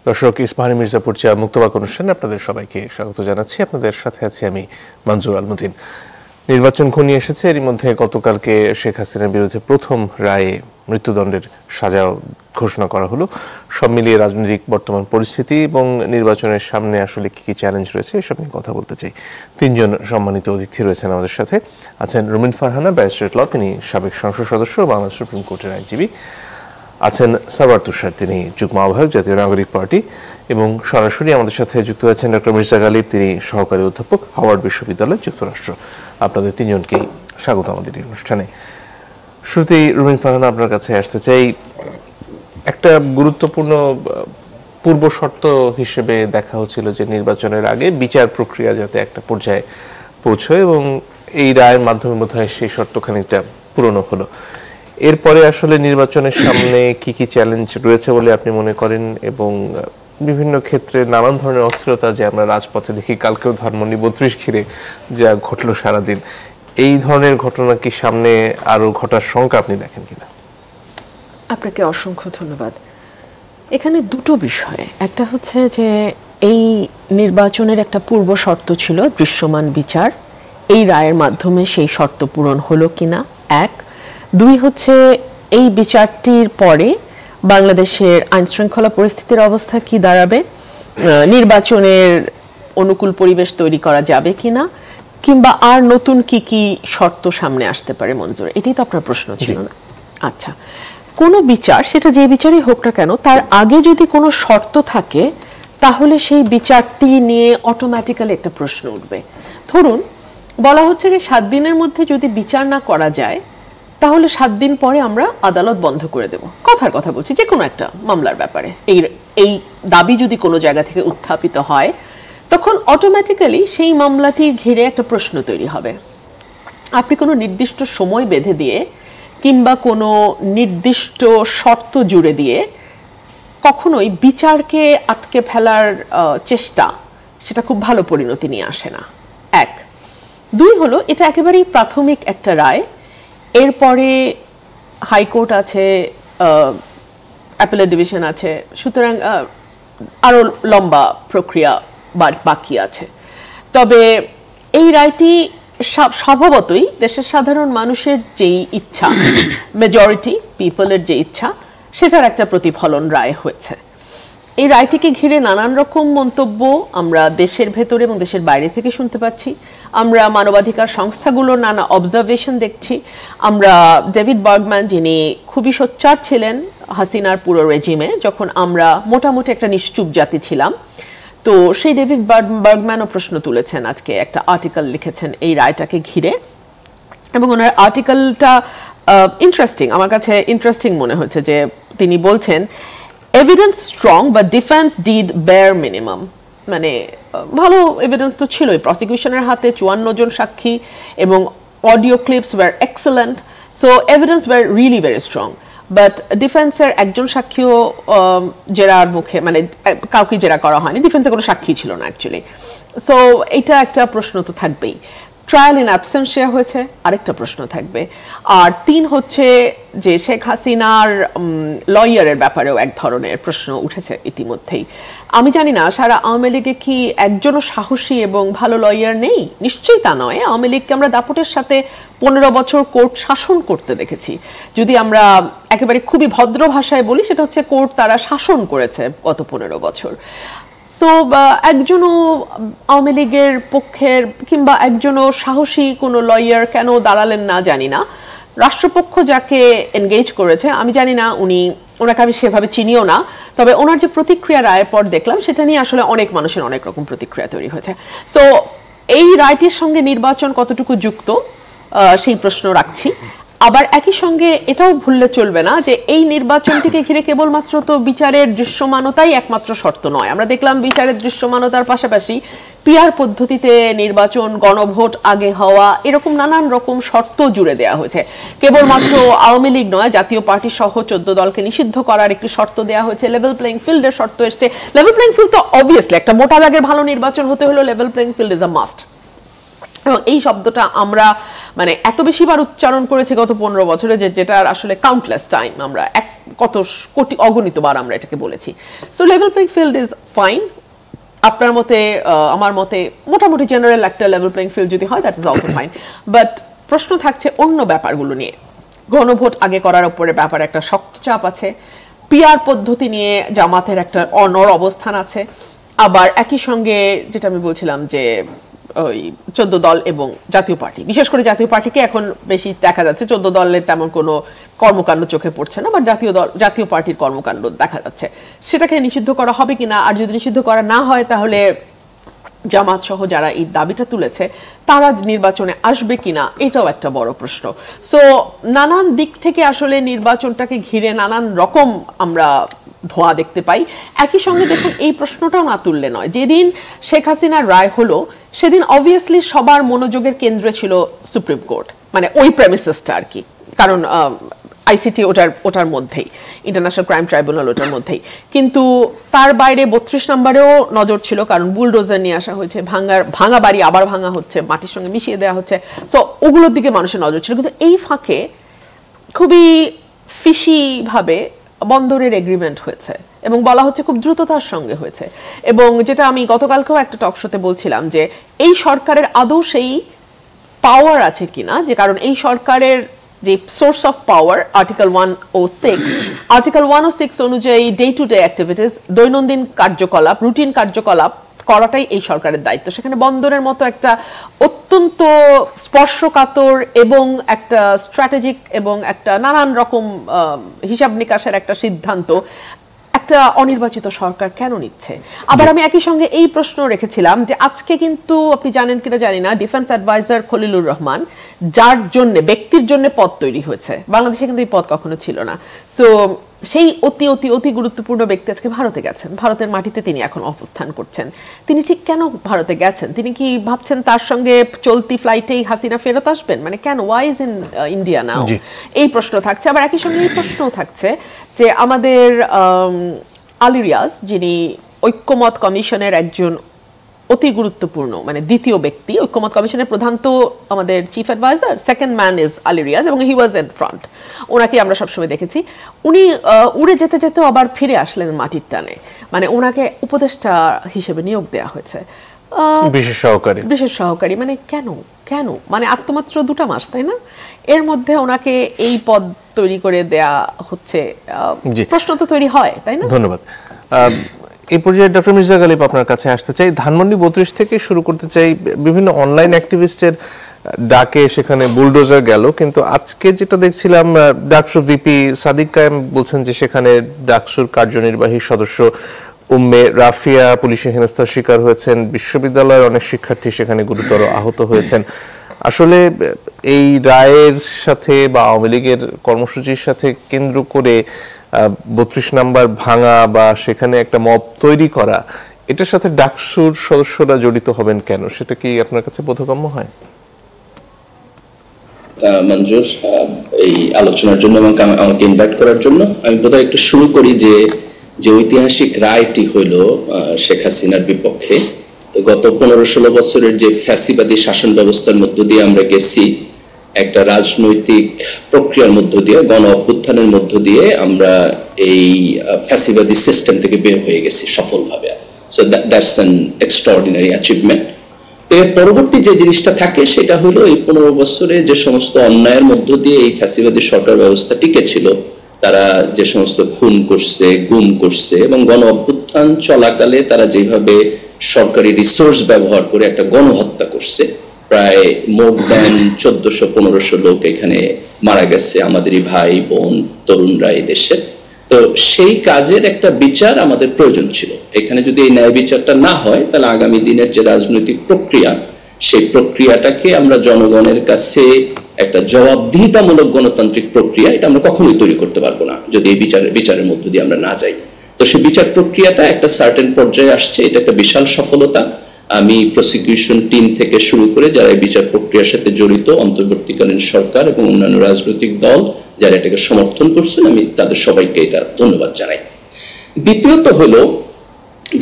দর্শক, ইস্পাহানি মির্জাপুর চা মুক্তবাক অনুষ্ঠানে আপনাদের সবাইকে স্বাগত জানাচ্ছি। আপনাদের সাথে আছি আমি মনজুর আলমুদ্দিন। নির্বাচন ঘনিয়ে এসেছে। এরই মধ্যে গতকালকে শেখ হাসিনার বিরুদ্ধে প্রথম রায়ে মৃত্যুদণ্ডের সাজা ঘোষণা করা হলো। সব মিলিয়ে রাজনৈতিক বর্তমান পরিস্থিতি এবং নির্বাচনের সামনে আসলে কি কি চ্যালেঞ্জ রয়েছে এসব নিয়ে কথা বলতে চাই। তিনজন সম্মানিত অতিথি রয়েছেন আমাদের সাথে। আছেন রুমিন ফারহানা, ব্যারিস্টার ল, তিনি সাবেক সংসদ সদস্য, বাংলাদেশ সুপ্রিম কোর্টের আইনজীবী। আছেন সারওয়ার তুষার, তিনি যুগ্ম আহ্বায়ক, জাতীয় নাগরিক পার্টি। এবং সরাসরি আমাদের সাথে যুক্ত আছেন ডক্টর মির্জা গালিব, তিনি সহকারী অধ্যাপক, হাওয়ার্ড বিশ্ববিদ্যালয়, যুক্তরাষ্ট্র। আপনাদের তিনজনকেই স্বাগত আমাদের এই অনুষ্ঠানে। শুরুতেই রুমিন ফারহানা, আপনার কাছে আসতে চাই। একটা গুরুত্বপূর্ণ পূর্ব শর্ত হিসেবে দেখা হচ্ছিল যে নির্বাচনের আগে বিচার প্রক্রিয়া যাতে একটা পর্যায়ে পৌঁছয়, এবং এই রায়ের মাধ্যমে বোধহয় সেই শর্ত খানিকটা পূরণ হলো। এরপরে আসলে নির্বাচনের সামনে কি কি চ্যালেঞ্জ রয়েছে বলে আপনি মনে করেন, এবং বিভিন্ন ক্ষেত্রে নানান ধরনের অস্থিরতা যে আমরা রাজপথে দেখি, কালকেও ধানমন্ডি 32 ঘিরে যা ঘটলো সারাদিন, এই ধরনের ঘটনা কি সামনে আরো ঘটার শঙ্কা আপনি দেখেন কিনা? আপনাকে অসংখ্য ধন্যবাদ। এখানে দুটো বিষয়, একটা হচ্ছে যে এই নির্বাচনের একটা পূর্ব শর্ত ছিল দৃশ্যমান বিচার, এই রায়ের মাধ্যমে সেই শর্ত পূরণ হলো কিনা এক। দুই হচ্ছে এই বিচারটির পরে বাংলাদেশের আইন শৃঙ্খলা পরিস্থিতির অবস্থা কি দাঁড়াবে, নির্বাচনের অনুকূল পরিবেশ তৈরি করা যাবে কিনা, কিংবা আর নতুন কি কি শর্ত সামনে আসতে পারে। মঞ্জুর, এটাই তো আপনার প্রশ্ন ছিল না? আচ্ছা, কোনো বিচার, সেটা যে বিচারই হোক না কেন, তার আগে যদি কোনো শর্ত থাকে তাহলে সেই বিচারটি নিয়ে অটোমেটিক্যালি একটা প্রশ্ন উঠবে। ধরুন বলা হচ্ছে যে 7 দিনের মধ্যে যদি বিচার না করা যায় তাহলে 7 দিন পরে আমরা আদালত বন্ধ করে দেব। কথার কথা বলছি, যে কোনো একটা মামলার ব্যাপারে এই দাবি যদি কোনো জায়গা থেকে উত্থাপিত হয়, তখন অটোমেটিক্যালি সেই মামলাটি ঘিরে একটা প্রশ্ন তৈরি হবে। আপনি কোনো নির্দিষ্ট সময় বেঁধে দিয়ে কিংবা কোনো নির্দিষ্ট শর্ত জুড়ে দিয়ে কখনোই বিচারকে আটকে ফেলার চেষ্টা, সেটা খুব ভালো পরিণতি নিয়ে আসে না। এক। দুই হলো, এটা একেবারেই প্রাথমিক একটা রায়। এরপরে হাইকোর্ট আছে, অ্যাপেলেট ডিভিশন আছে, সুতরাং আরো লম্বা প্রক্রিয়া বাকি আছে। তবে এই রায়টি স্বভাবতই দেশের সাধারণ মানুষের যেই ইচ্ছা, মেজরিটি পিপলের যে ইচ্ছা, সেটার একটা প্রতিফলন রায় হয়েছে। এই রায়টিকে ঘিরে নানান রকম মন্তব্য আমরা দেশের ভেতরে এবং দেশের বাইরে থেকে শুনতে পাচ্ছি। আমরা মানবাধিকার সংস্থাগুলোর নানা অবজারভেশন দেখছি। আমরা ডেভিড বার্গম্যান, যিনি খুবই সোচ্চার ছিলেন হাসিনার পুরো রেজিমে, যখন আমরা মোটামুটি একটা নিশ্চুপ জাতি ছিলাম, তো সেই ডেভিড বার্গম্যানও প্রশ্ন তুলেছেন, আজকে একটা আর্টিকেল লিখেছেন এই রায়টাকে ঘিরে, এবং ওনার আর্টিকেলটা ইন্টারেস্টিং, আমার কাছে ইন্টারেস্টিং মনে হচ্ছে। যে তিনি বলছেন, evidence strong but defence did bear minimum. মানে ভালো এভিডেন্স তো ছিলই, প্রসিকিউশনের হাতে 54 জন সাক্ষী এবং audio clips were excellent, so evidence were really very strong. But ডিফেন্সের একজন সাক্ষীও জেরার মুখে, মানে কাউকে জেরা করা হয়নি, ডিফেন্সের কোনো সাক্ষী ছিল না অ্যাকচুয়ালি। সো এটা একটা প্রশ্ন তো থাকবেই। ট্রায়াল ইন অ্যাবসেন্সিয়া হয়েছে, আরেকটা প্রশ্ন থাকবে। আর 3 হচ্ছে যে শেখ হাসিনার লয়ারের ব্যাপারেও এক ধরনের প্রশ্ন উঠেছে ইতিমধ্যেই। আমি জানি না সারা আওয়ামী লীগে কি একজনও সাহসী এবং ভালো লয়ার নেই? নিশ্চয়ই তা নয়। আওয়ামী লীগকে আমরা দাপটের সাথে 15 বছর কোর্ট শাসন করতে দেখেছি। যদি আমরা একেবারে খুবই ভদ্র ভাষায় বলি, সেটা হচ্ছে কোর্ট তারা শাসন করেছে গত 15 বছর। সো একজনও আওয়ামী লীগের পক্ষের কিংবা একজনও সাহসী কোনো লয়ার কেন দাঁড়ালেন না জানি না। রাষ্ট্রপক্ষ যাকে এনগেজ করেছে, আমি জানি না, ওনাকে আমি সেভাবে চিনিও না, তবে ওনার যে প্রতিক্রিয়া রায়ের পর দেখলাম, সেটা নিয়ে আসলে অনেক মানুষের অনেক রকম প্রতিক্রিয়া তৈরি হয়েছে। সো এই রায়টির সঙ্গে নির্বাচন কতটুকু যুক্ত, সেই প্রশ্ন রাখছি। আবার একই সঙ্গে এটাও ভুললে চলবে না যে এই নির্বাচনটিকে ঘিরে কেবলমাত্র তো বিচারের দৃশ্যমানতাই একমাত্র শর্ত নয়। আমরা দেখলাম বিচারের দৃশ্যমানতার পাশাপাশি পিআর পদ্ধতিতে নির্বাচন, গণভোট আগে হওয়া, এরকম নানান রকম শর্ত জুড়ে দেওয়া হয়েছে। কেবলমাত্র আওয়ামী লীগ নয়, জাতীয় পার্টি সহ 14 দলকে নিষিদ্ধ করার একটি শর্ত দেওয়া হয়েছে। লেভেল প্লেইং ফিল্ডের শর্ত এসছে। লেভেল প্লেইং ফিল্ড তো অবভিয়াসলি একটা মোটা দাগের ভালো নির্বাচন হতে হলো level playing field is a must. এবং এই শব্দটা আমরা মানে এত বেশিবার উচ্চারণ করেছি গত 15 বছরে, যেটার আসলে কাউন্টলেস টাইম আমরা কত কোটি অগণিত বার আমরা এটাকে বলেছি। So level playing field is fine. আপনার মতে, আমার মতে মোটামুটি জেনারেল একটা লেভেল প্লেইং ফিল্ড যদি হয় that is also fine. But প্রশ্ন থাকছে অন্য ব্যাপারগুলো নিয়ে। গণভোট আগে করার উপরে ব্যাপারে একটা শক্ত চাপ আছে, পিআর পদ্ধতি নিয়ে জামাতের একটা অনড় অবস্থান আছে, আবার একই সঙ্গে যেটা আমি বলছিলাম যে ওই 14 দল এবং জাতীয় পার্টি, বিশেষ করে জাতীয় পার্টিকে এখন বেশি দেখা যাচ্ছে, 14 দলের তেমন কোনো কর্মকাণ্ড চোখে পড়ছে না, বাট জাতীয় পার্টির কর্মকাণ্ড দেখা যাচ্ছে। সেটাকে নিষিদ্ধ করা হবে কিনা, আর যদি নিষিদ্ধ করা না হয় তাহলে জামাত সহ যারা এই দাবিটা তুলেছে তারা নির্বাচনে আসবে কিনা, এটাও একটা বড় প্রশ্ন। সো নানান দিক থেকে আসলে নির্বাচনটাকে ঘিরে নানান রকম আমরা ধোঁয়া দেখতে পাই। একই সঙ্গে দেখুন, এই প্রশ্নটাও না তুললে নয়, যেদিন শেখ হাসিনার রায় হলো সেদিন অবভিয়াসলি সবার মনোযোগের কেন্দ্রে ছিল সুপ্রিম কোর্ট, মানে ওই প্রেমিসেসটা আর কি, কারণ আইসিটি ওটার মধ্যেই, ইন্টারন্যাশনাল ক্রাইম ট্রাইব্যুনাল ওটার মধ্যেই। কিন্তু তার বাইরে 32 নম্বরেও নজর ছিল, কারণ বুলডোজার নিয়ে আসা হয়েছে, ভাঙা বাড়ি আবার ভাঙা হচ্ছে, মাটির সঙ্গে মিশিয়ে দেওয়া হচ্ছে। সো ওগুলোর দিকে মানুষের নজর ছিল। কিন্তু এই ফাঁকে খুবই ফিশি ভাবে বন্দরের এগ্রিমেন্ট হয়েছে এবং বলা হচ্ছে খুব দ্রুততার সঙ্গে হয়েছে। এবং যেটা আমি গতকালকেও একটা টক শোতে বলছিলাম যে এই সরকারের আদৌ সেই পাওয়ার আছে কিনা, যে কারণ এই সরকারের যে সোর্স অফ পাওয়ার আর্টিকেল 106 অনুযায়ী ডে টু ডে অ্যাক্টিভিটিস, দৈনন্দিন কার্যকলাপ, রুটিন কার্যকলাপ করাটাই এই সরকারের দায়িত্ব। সেখানে বন্দরের মতো একটা অত্যন্ত স্পর্শকাতর এবং একটা স্ট্র্যাটেজিক এবং একটা নানান রকম হিসাব নিকাশের একটা সিদ্ধান্ত একটা অনির্বাচিত সরকার কেন নিচ্ছে? আবার আমি একই সঙ্গে এই প্রশ্ন রেখেছিলাম যে আজকে কিন্তু আপনি জানেন কিনা জানি না, ডিফেন্স অ্যাডভাইজার খলিলুর রহমান, যার জন্য ব্যক্তির জন্য পদ তৈরি হয়েছে, বাংলাদেশে কিন্তু এই পদ কখনো ছিল না। সো সেই অতি অতি অতি গুরুত্বপূর্ণ ব্যক্তি আজকে ভারতে গেছেন, ভারতের মাটিতে তিনি এখন অবস্থান করছেন। তিনি ঠিক কেন ভারতে গেছেন? তিনি কি ভাবছেন তার সঙ্গে চলতি ফ্লাইটেই হাসিনা ফেরত আসবেন? মানে কেন, why is in India now? এই প্রশ্ন থাকছে। আবার একই সঙ্গে এই প্রশ্নও থাকছে যে আমাদের আলী রিয়াজ, যিনি ঐক্যমত কমিশনের একজন অতি গুরুত্বপূর্ণ, মানে দ্বিতীয় ব্যক্তি, ঐক্যমত কমিশনের প্রধান তো আমাদের chief advisor, second man is Ali Riaz, এবং হি ওয়াজ এট ফ্রন্ট, ওনাকে আমরা সবসময় দেখেছি। উনি উড়ে যেতে যেতেও আবার ফিরে আসলেন মাটির টানে, মানে ওনাকে উপদেষ্টা হিসেবে নিয়োগ দেওয়া হয়েছে, বিশেষ সহকারী। মানে কেন মানে আর তো মাত্র 2 মাস, তাই না? এর মধ্যে ওনাকে এই পদ তৈরি করে দেয়া হচ্ছে, প্রশ্ন তো তৈরি হয়, তাই না? ধন্যবাদ। এই পর্যায়ে ডক্টর মির্জা গালিব আপনার কাছে আসতে চাই। ধানমন্ডি 32 থেকে শুরু করতে চাই। বিভিন্ন অনলাইন অ্যাক্টিভিস্টের ডাকে সেখানে বুলডোজার গেল, কিন্তু আজকে যেটা দেখছিলাম ডাকসু ভিপি সাদিক কায়েম বলছেন যে সেখানে ডাকসুর কার্যনির্বাহী সদস্য উম্মে রাফিয়া পুলিশের হেনস্থার শিকার হয়েছেন, বিশ্ববিদ্যালয়ের অনেক শিক্ষার্থী সেখানে গুরুতর আহত হয়েছেন। আসলে এই রায়ের সাথে বা আওয়ামী লীগের কর্মসূচির সাথে কেন্দ্র করে 32 নাম্বার ভাঙা বা সেখানে একটা মব তৈরি করা, এটার সাথে ডাকসুর সদস্যরা জড়িত হবেন কেন? সেটা কি আপনার কাছে বোধগম্য হয়? মঞ্জুর, এই আলোচনার জন্য আমাকে ইনভাইট করার জন্য আমি বোধহয় একটু শুরু করি যে ঐতিহাসিক রায়টি হইল শেখ হাসিনার বিপক্ষে। তো গত 15-16 বছরের যে ফ্যাসিবাদী শাসন ব্যবস্থার মধ্য দিয়ে আমরা গেছি, একটা রাজনৈতিক প্রক্রিয়ার মধ্য দিয়ে, গণ অভ্যুত্থানের মধ্য দিয়ে আমরা এই ফ্যাসিবাদী সিস্টেম থেকে বের হয়ে গেছি সফলভাবে। So that's an extraordinary achievement. তো এর পরবর্তী যে জিনিসটা থাকে সেটা হলো এই 15 বছরে যে সমস্ত অন্যায়ের মধ্য দিয়ে এই ফ্যাসিবাদী সরকার ব্যবস্থা টিকে ছিল, তারা যে সমস্ত খুন করছে, গুম করছে, এবং গণ অভ্যুত্থান চলাকালে তারা যেভাবে সরকারি রিসোর্স ব্যবহার করে একটা গণহত্যা করছে, প্রায় মোর দ্যান 1400-1500 লোক এখানে মারা গেছে, আমাদেরই ভাই বোন তরুণরা এই দেশে। তো সেই কাজের একটা বিচার আমাদের প্রয়োজন ছিল। এখানে যদি এই ন্যায় বিচারটা না হয়, তাহলে আগামী দিনের যে রাজনৈতিক প্রক্রিয়া, সেই প্রক্রিয়াটাকে আমরা জনগণের কাছে একটা জবাবদিহিতামূলক গণতান্ত্রিক প্রক্রিয়া, এটা আমরা কখনোই তৈরি করতে পারবো না যদি এই বিচারের মধ্য দিয়ে আমরা না যাই। তো সেই বিচার প্রক্রিয়াটা একটা সার্টেন পর্যায়ে আসছে, এটা একটা বিশাল সফলতা। আমি প্রসিকিউশন টিম থেকে শুরু করে যারা এই বিচার প্রক্রিয়ার সাথে জড়িত, অন্তর্বর্তীকালীন সরকার এবং অন্যান্য রাজনৈতিক দল যারা এটাকে সমর্থন করছেন, আমি তাদের সবাইকে এটা ধন্যবাদ জানাই। দ্বিতীয়ত হলো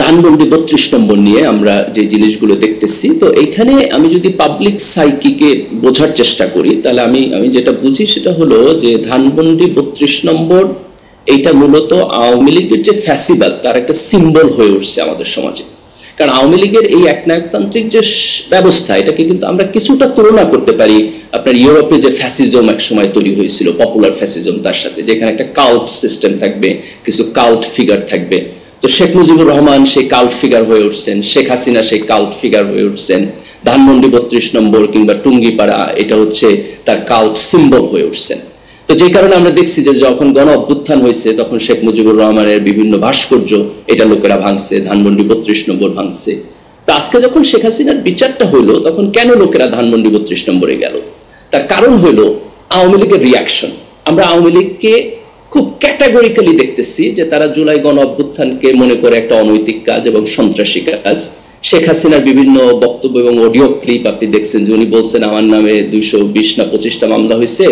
ধানমন্ডি 32 নম্বর নিয়ে আমরা যে জিনিসগুলো দেখতেছি। তো এখানে আমি যদি পাবলিক সাইকিকে বোঝার চেষ্টা করি, তাহলে আমি যেটা বুঝি সেটা হলো যে ধানমন্ডি 32 নম্বর এইটা মূলত আওয়ামী লীগের যে ফ্যাসিবাদ তার একটা সিম্বল হয়ে উঠছে আমাদের সমাজে। কারণ আওয়ামী লীগের এই একনায়কতান্ত্রিক যে ব্যবস্থা, এটাকে কিন্তু আমরা কিছুটা তুলনা করতে পারি আপনার ইউরোপে যে ফ্যাসিজম এক সময় তৈরি হয়েছিল, পপুলার ফ্যাসিজম, তার সাথে যেখানে একটা কাল্ট সিস্টেম থাকবে, কিছু কাল্ট ফিগার থাকবে। তো শেখ মুজিবুর রহমান সেই কাল্ট ফিগার হয়ে উঠছেন, শেখ হাসিনা সেই কাল্ট ফিগার হয়ে উঠছেন, ধানমন্ডি 32 নম্বর কিংবা টুঙ্গিপাড়া এটা হচ্ছে তার কাল্ট সিম্বল হয়ে উঠছেন। তো যে কারণে আমরা দেখছি যে যখন গণ অভ্যুত্থান হয়েছে তখন শেখ মুজিবুর রহমানের বিভিন্ন ভাস্কর্য এটা লোকেরা ভাঙছে, ধানমন্ডি 32 নম্বর ভাঙছে। তো আজকে যখন শেখ হাসিনার বিচারটা হইলো তখন কেন লোকেরা ধানমন্ডি 32 নম্বরে গেল? তার কারণ হইলো আওয়ামী লীগের রিয়াকশন। আমরা আওয়ামী লীগকে খুব ক্যাটাগরিক্যালি দেখতেছি যে তারা জুলাই গণ অভ্যুত্থানকে মনে করে একটা অনৈতিক কাজ এবং সন্ত্রাসী কাজ। শেখ হাসিনার বিভিন্ন বক্তব্য এবং অডিও ক্লিপ আপনি দেখছেন যে উনি বলছেন আমার নামে 220 না 25টা মামলা হয়েছে,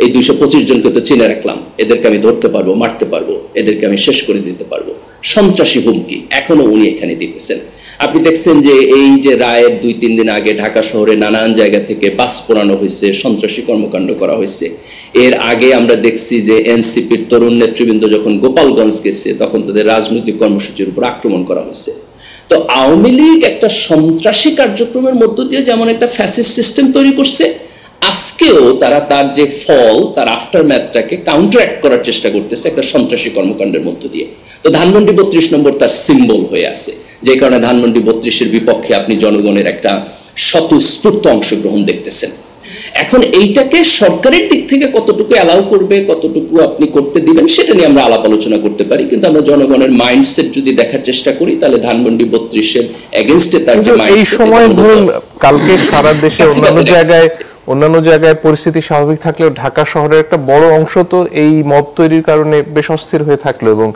এই 225 জনকে তো চিনে রাখলাম, এদেরকে আমি ধরতে পারবো, মারতে পারবো, এদেরকে আমি শেষ করে দিতে পারবো। সন্ত্রাসী হুমকি এখনো উনি এখানে দিতেছেন। আপনি দেখছেন যে এই যে রায়ের 2-3 দিন আগে ঢাকা শহরে নানান জায়গা থেকে বাস পোড়ানো হয়েছে, সন্ত্রাসী কর্মকাণ্ড করা হয়েছে। এর আগে আমরা দেখছি যে এনসিপির তরুণ নেতৃবৃন্দ যখন গোপালগঞ্জ গেছে তখন তাদের রাজনৈতিক কর্মসূচির উপর আক্রমণ করা হয়েছে। তো আওয়ামী লীগ একটা সন্ত্রাসী কার্যক্রমের মধ্য দিয়ে যেমন একটা ফ্যাসিস্ট সিস্টেম তৈরি করছে, আজকেও তারা তার যে ফল, তার আফটার ম্যাথটাকে কাউন্টারঅ্যাক্ট করার চেষ্টা করতেছে একটা সন্ত্রাসী কর্মকাণ্ডের মধ্য দিয়ে। তো ধানমন্ডি 32 নম্বর তার সিম্বল হয়ে আছে, যে কারণে ধানমন্ডি 32-এর বিপক্ষে আপনি জনগণের একটা স্বতঃস্ফূর্ত অংশগ্রহণ দেখতেছেন। এখন এইটাকে সরকারের দিক থেকে কতটুকু অ্যালাউ করবে, কতটুকু আপনি করতে দিবেন, সেটা নিয়ে আমরা আলাপ আলোচনা করতে পারি। কিন্তু আমরা জনগণের মাইন্ডসেট যদি দেখার চেষ্টা করি তাহলে ধানমন্ডি 32-এর এগেইনস্টে তার যে মাইন্ডসেট, এই সময় ধরুন কালকে সারা দেশে অন্যান্য জায়গায় পরিস্থিতি স্বাভাবিক থাকলেও ঢাকা শহরের একটা বড় অংশ তো এই মব তৈরির কারণে বেশ অস্থির হয়ে থাকলো, এবং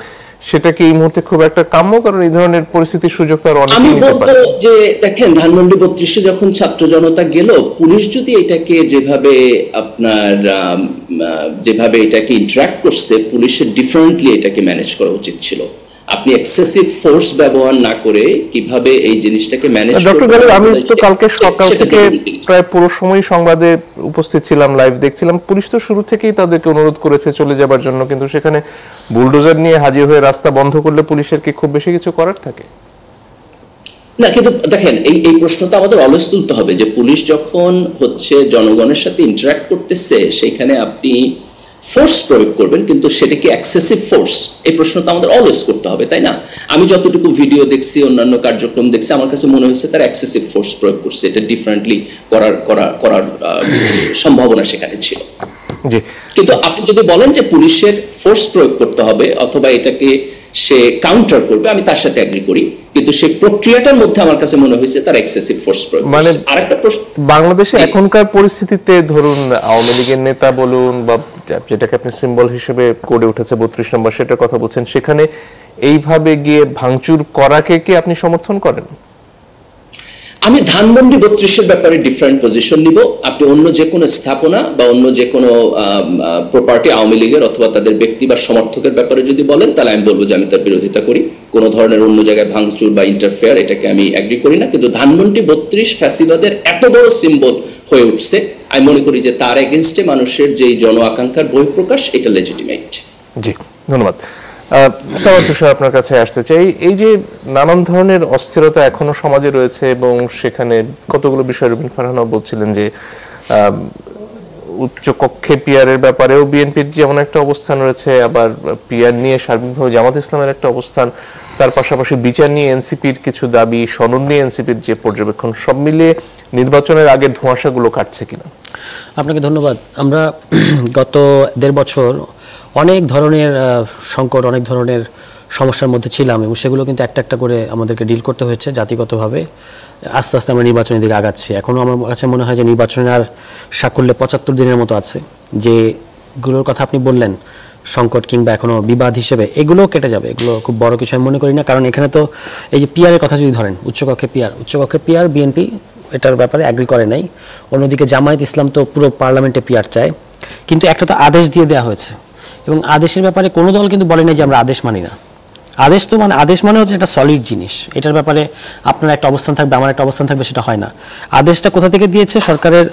সেটা কি এই মুহূর্তে খুব একটা কাম্য? কারণ এই ধরনের পরিস্থিতির সুযোগ তো আর অনেকে নিতে পারে। আমি বলবো যে দেখেন, ধানমন্ডি 32-এ যখন ছাত্র জনতা গেল, পুলিশ যদি এটাকে যেভাবে এটাকে ইন্টারঅ্যাক্ট করছে, পুলিশের ডিফারেন্টলি এটাকে ম্যানেজ করা উচিত ছিল। আপনি এক্সেসিভ ফোর্স ব্যবহার না করে কিভাবে এই জিনিসটাকে ম্যানেজ করবেন। ডক্টর গালিব, আমি তো কালকে সকাল থেকে প্রায় পুরো সময় সংবাদে উপস্থিত ছিলাম, লাইভ দেখছিলাম। পুলিশ তো শুরু থেকেই তাদেরকে অনুরোধ করেছে চলে যাবার জন্য, কিন্তু সেখানে বুলডোজার নিয়ে হাজির হয়ে রাস্তা বন্ধ করলে পুলিশের কি খুব বেশি কিছু করার থাকে? না, কিন্তু দেখেন এই প্রশ্নটা আমাদের অলওয়েজ তুলতে হবে যে পুলিশ যখন হচ্ছে জনগণের সাথে ইন্টারঅ্যাক্ট করতেছে সেখানে আপনি ফোর্স প্রয়োগ করবেন, কিন্তু সেটা কি এক্সেসিভ ফোর্স, এই প্রশ্নটা আমাদের অলওয়েজ করতে হবে, তাই না? আমি যতটুকু ভিডিও দেখছি, অন্যান্য কার্যক্রম দেখছি, আমার কাছে মনে হয়েছে তারা এক্সেসিভ ফোর্স প্রয়োগ করছে। এটা ডিফারেন্টলি করার সম্ভাবনা সেখানে ছিল। কিন্তু আপনি যদি বলেন যে পুলিশের ফোর্স প্রয়োগ করতে হবে অথবা এটাকে সে কাউন্টার করবে, আমি তার সাথে এগ্রি করি, কিন্তু সেই প্রক্রিয়াটার মধ্যে আমার কাছে মনে হয়েছে তার এক্সেসিভ ফোর্স প্রয়োগ। মানে আরেকটা প্রশ্ন, বাংলাদেশে এখনকার পরিস্থিতিতে ধরুন আওয়ামী লীগের নেতা বলুন বা যেটাকে আপনি সিম্বল হিসেবে গড়ে উঠেছে 32 নম্বর, সেটার কথা বলছেন, সেখানে এইভাবে গিয়ে ভাঙচুর করাকে কি আপনি সমর্থন করেন? আমি ধানমন্ডি 32-এর ব্যাপারে ডিফারেন্ট পজিশন নিব। আপনি অন্য যে কোনো স্থাপনা বা অন্য যে কোনো প্রপার্টি আওয়ামী লীগের অথবা তাদের ব্যক্তি বা সমর্থকের ব্যাপারে যদি বলেন তাহলে আমি বলবো যে আমি তার বিরোধিতা করি। কোনো ধরনের অন্য জায়গায় ভাঙচুর বা ইন্টারফেয়ার এটাকে আমি এগ্রি করি না। কিন্তু ধানমন্ডি 32 ফ্যাসিবাদের এত বড় সিম্বল হয়ে উঠছে, আমি মনে করি যে তার এগেইনস্টে মানুষের যে জন আকাঙ্ক্ষার বহিঃপ্রকাশ এটা লেজিটিমেট। জি, ধন্যবাদ। আপনার কাছে আসতে চাই, এই যে নানান ধরনের অস্থিরতা এখনো সমাজে রয়েছে এবং সেখানে কতগুলো বিষয় রুবিন ফারহানাও বলছিলেন যে উচ্চ কক্ষে পিয়ারের ব্যাপারেও বিএনপির যেমন একটা অবস্থান রয়েছে, আবার পিয়ার নিয়ে সার্বিকভাবে জামাত ইসলামের একটা অবস্থান, তার পাশাপাশি বিচার নিয়ে এনসিপির কিছু দাবি, সনদ নিয়ে এনসিপির যে পর্যবেক্ষণ, সব মিলিয়ে নির্বাচনের আগের ধোঁয়াশাগুলো কাটছে কিনা? আপনাকে ধন্যবাদ। আমরা গত 1.5 বছর অনেক ধরনের সংকট, অনেক ধরনের সমস্যার মধ্যে ছিলাম এবং সেগুলো কিন্তু একটা একটা করে আমাদেরকে ডিল করতে হয়েছে জাতিগতভাবে। আস্তে আস্তে আমরা নির্বাচনের দিকে আগাচ্ছি। এখনও আমার কাছে মনে হয় যে নির্বাচনের আর সাকল্যে 75 দিনের মতো আছে। যেগুলোর কথা আপনি বললেন সংকট কিংবা এখনও বিবাদ হিসেবে, এগুলো কেটে যাবে, এগুলো খুব বড় কিছু আমি মনে করি না। কারণ এখানে তো এই যে পিয়ারের কথা যদি ধরেন, উচ্চকক্ষে পিয়ার বিএনপি এটার ব্যাপারে অ্যাগ্রি করে নাই। অন্যদিকে জামায়াত ইসলাম তো পুরো পার্লামেন্টে পিয়ার চায়, কিন্তু একটা তো আদেশ দিয়ে দেওয়া হয়েছে এবং আদেশের ব্যাপারে কোনো দল কিন্তু বলে নাই যে আমরা আদেশ মানি না। আদেশ মানে হচ্ছে একটা সলিড জিনিস, এটার ব্যাপারে আপনার একটা অবস্থান থাকবে, আমার একটা অবস্থান থাকবে, সেটা হয় না। আদেশটা কোথা থেকে দিয়েছে? সরকারের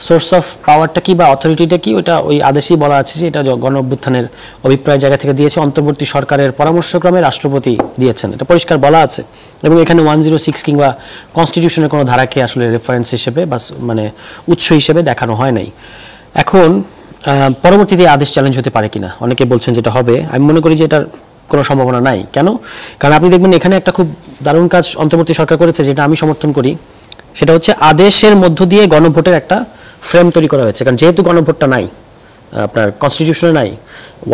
সোর্স অফ পাওয়ারটা কি বা অথরিটিটা কি, ওটা ওই আদেশেই বলা আছে যে এটা গণ অভ্যুত্থানের অভিপ্রায় জায়গা থেকে দিয়েছে, অন্তর্বর্তী সরকারের পরামর্শক্রমে রাষ্ট্রপতি দিয়েছেন, এটা পরিষ্কার বলা আছে। এবং এখানে 106 কিংবা কনস্টিটিউশনের কোনো ধারাকে আসলে রেফারেন্স হিসেবে বা মানে উৎস হিসেবে দেখানো হয় নাই। এখন পরবর্তীতে আদেশ চ্যালেঞ্জ হতে পারে কিনা, অনেকে বলছেন যেটা হবে, আমি মনে করি যে এটার কোনো সম্ভাবনা নাই। কেন? কারণ আপনি দেখবেন এখানে একটা খুব দারুণ কাজ অন্তর্বর্তী সরকার করেছে, যেটা আমি সমর্থন করি। সেটা হচ্ছে আদেশের মধ্য দিয়ে গণভোটের একটা ফ্রেম তৈরি করা হয়েছে। কারণ যেহেতু গণভোটটা নাই, আপনার কনস্টিটিউশনে নাই,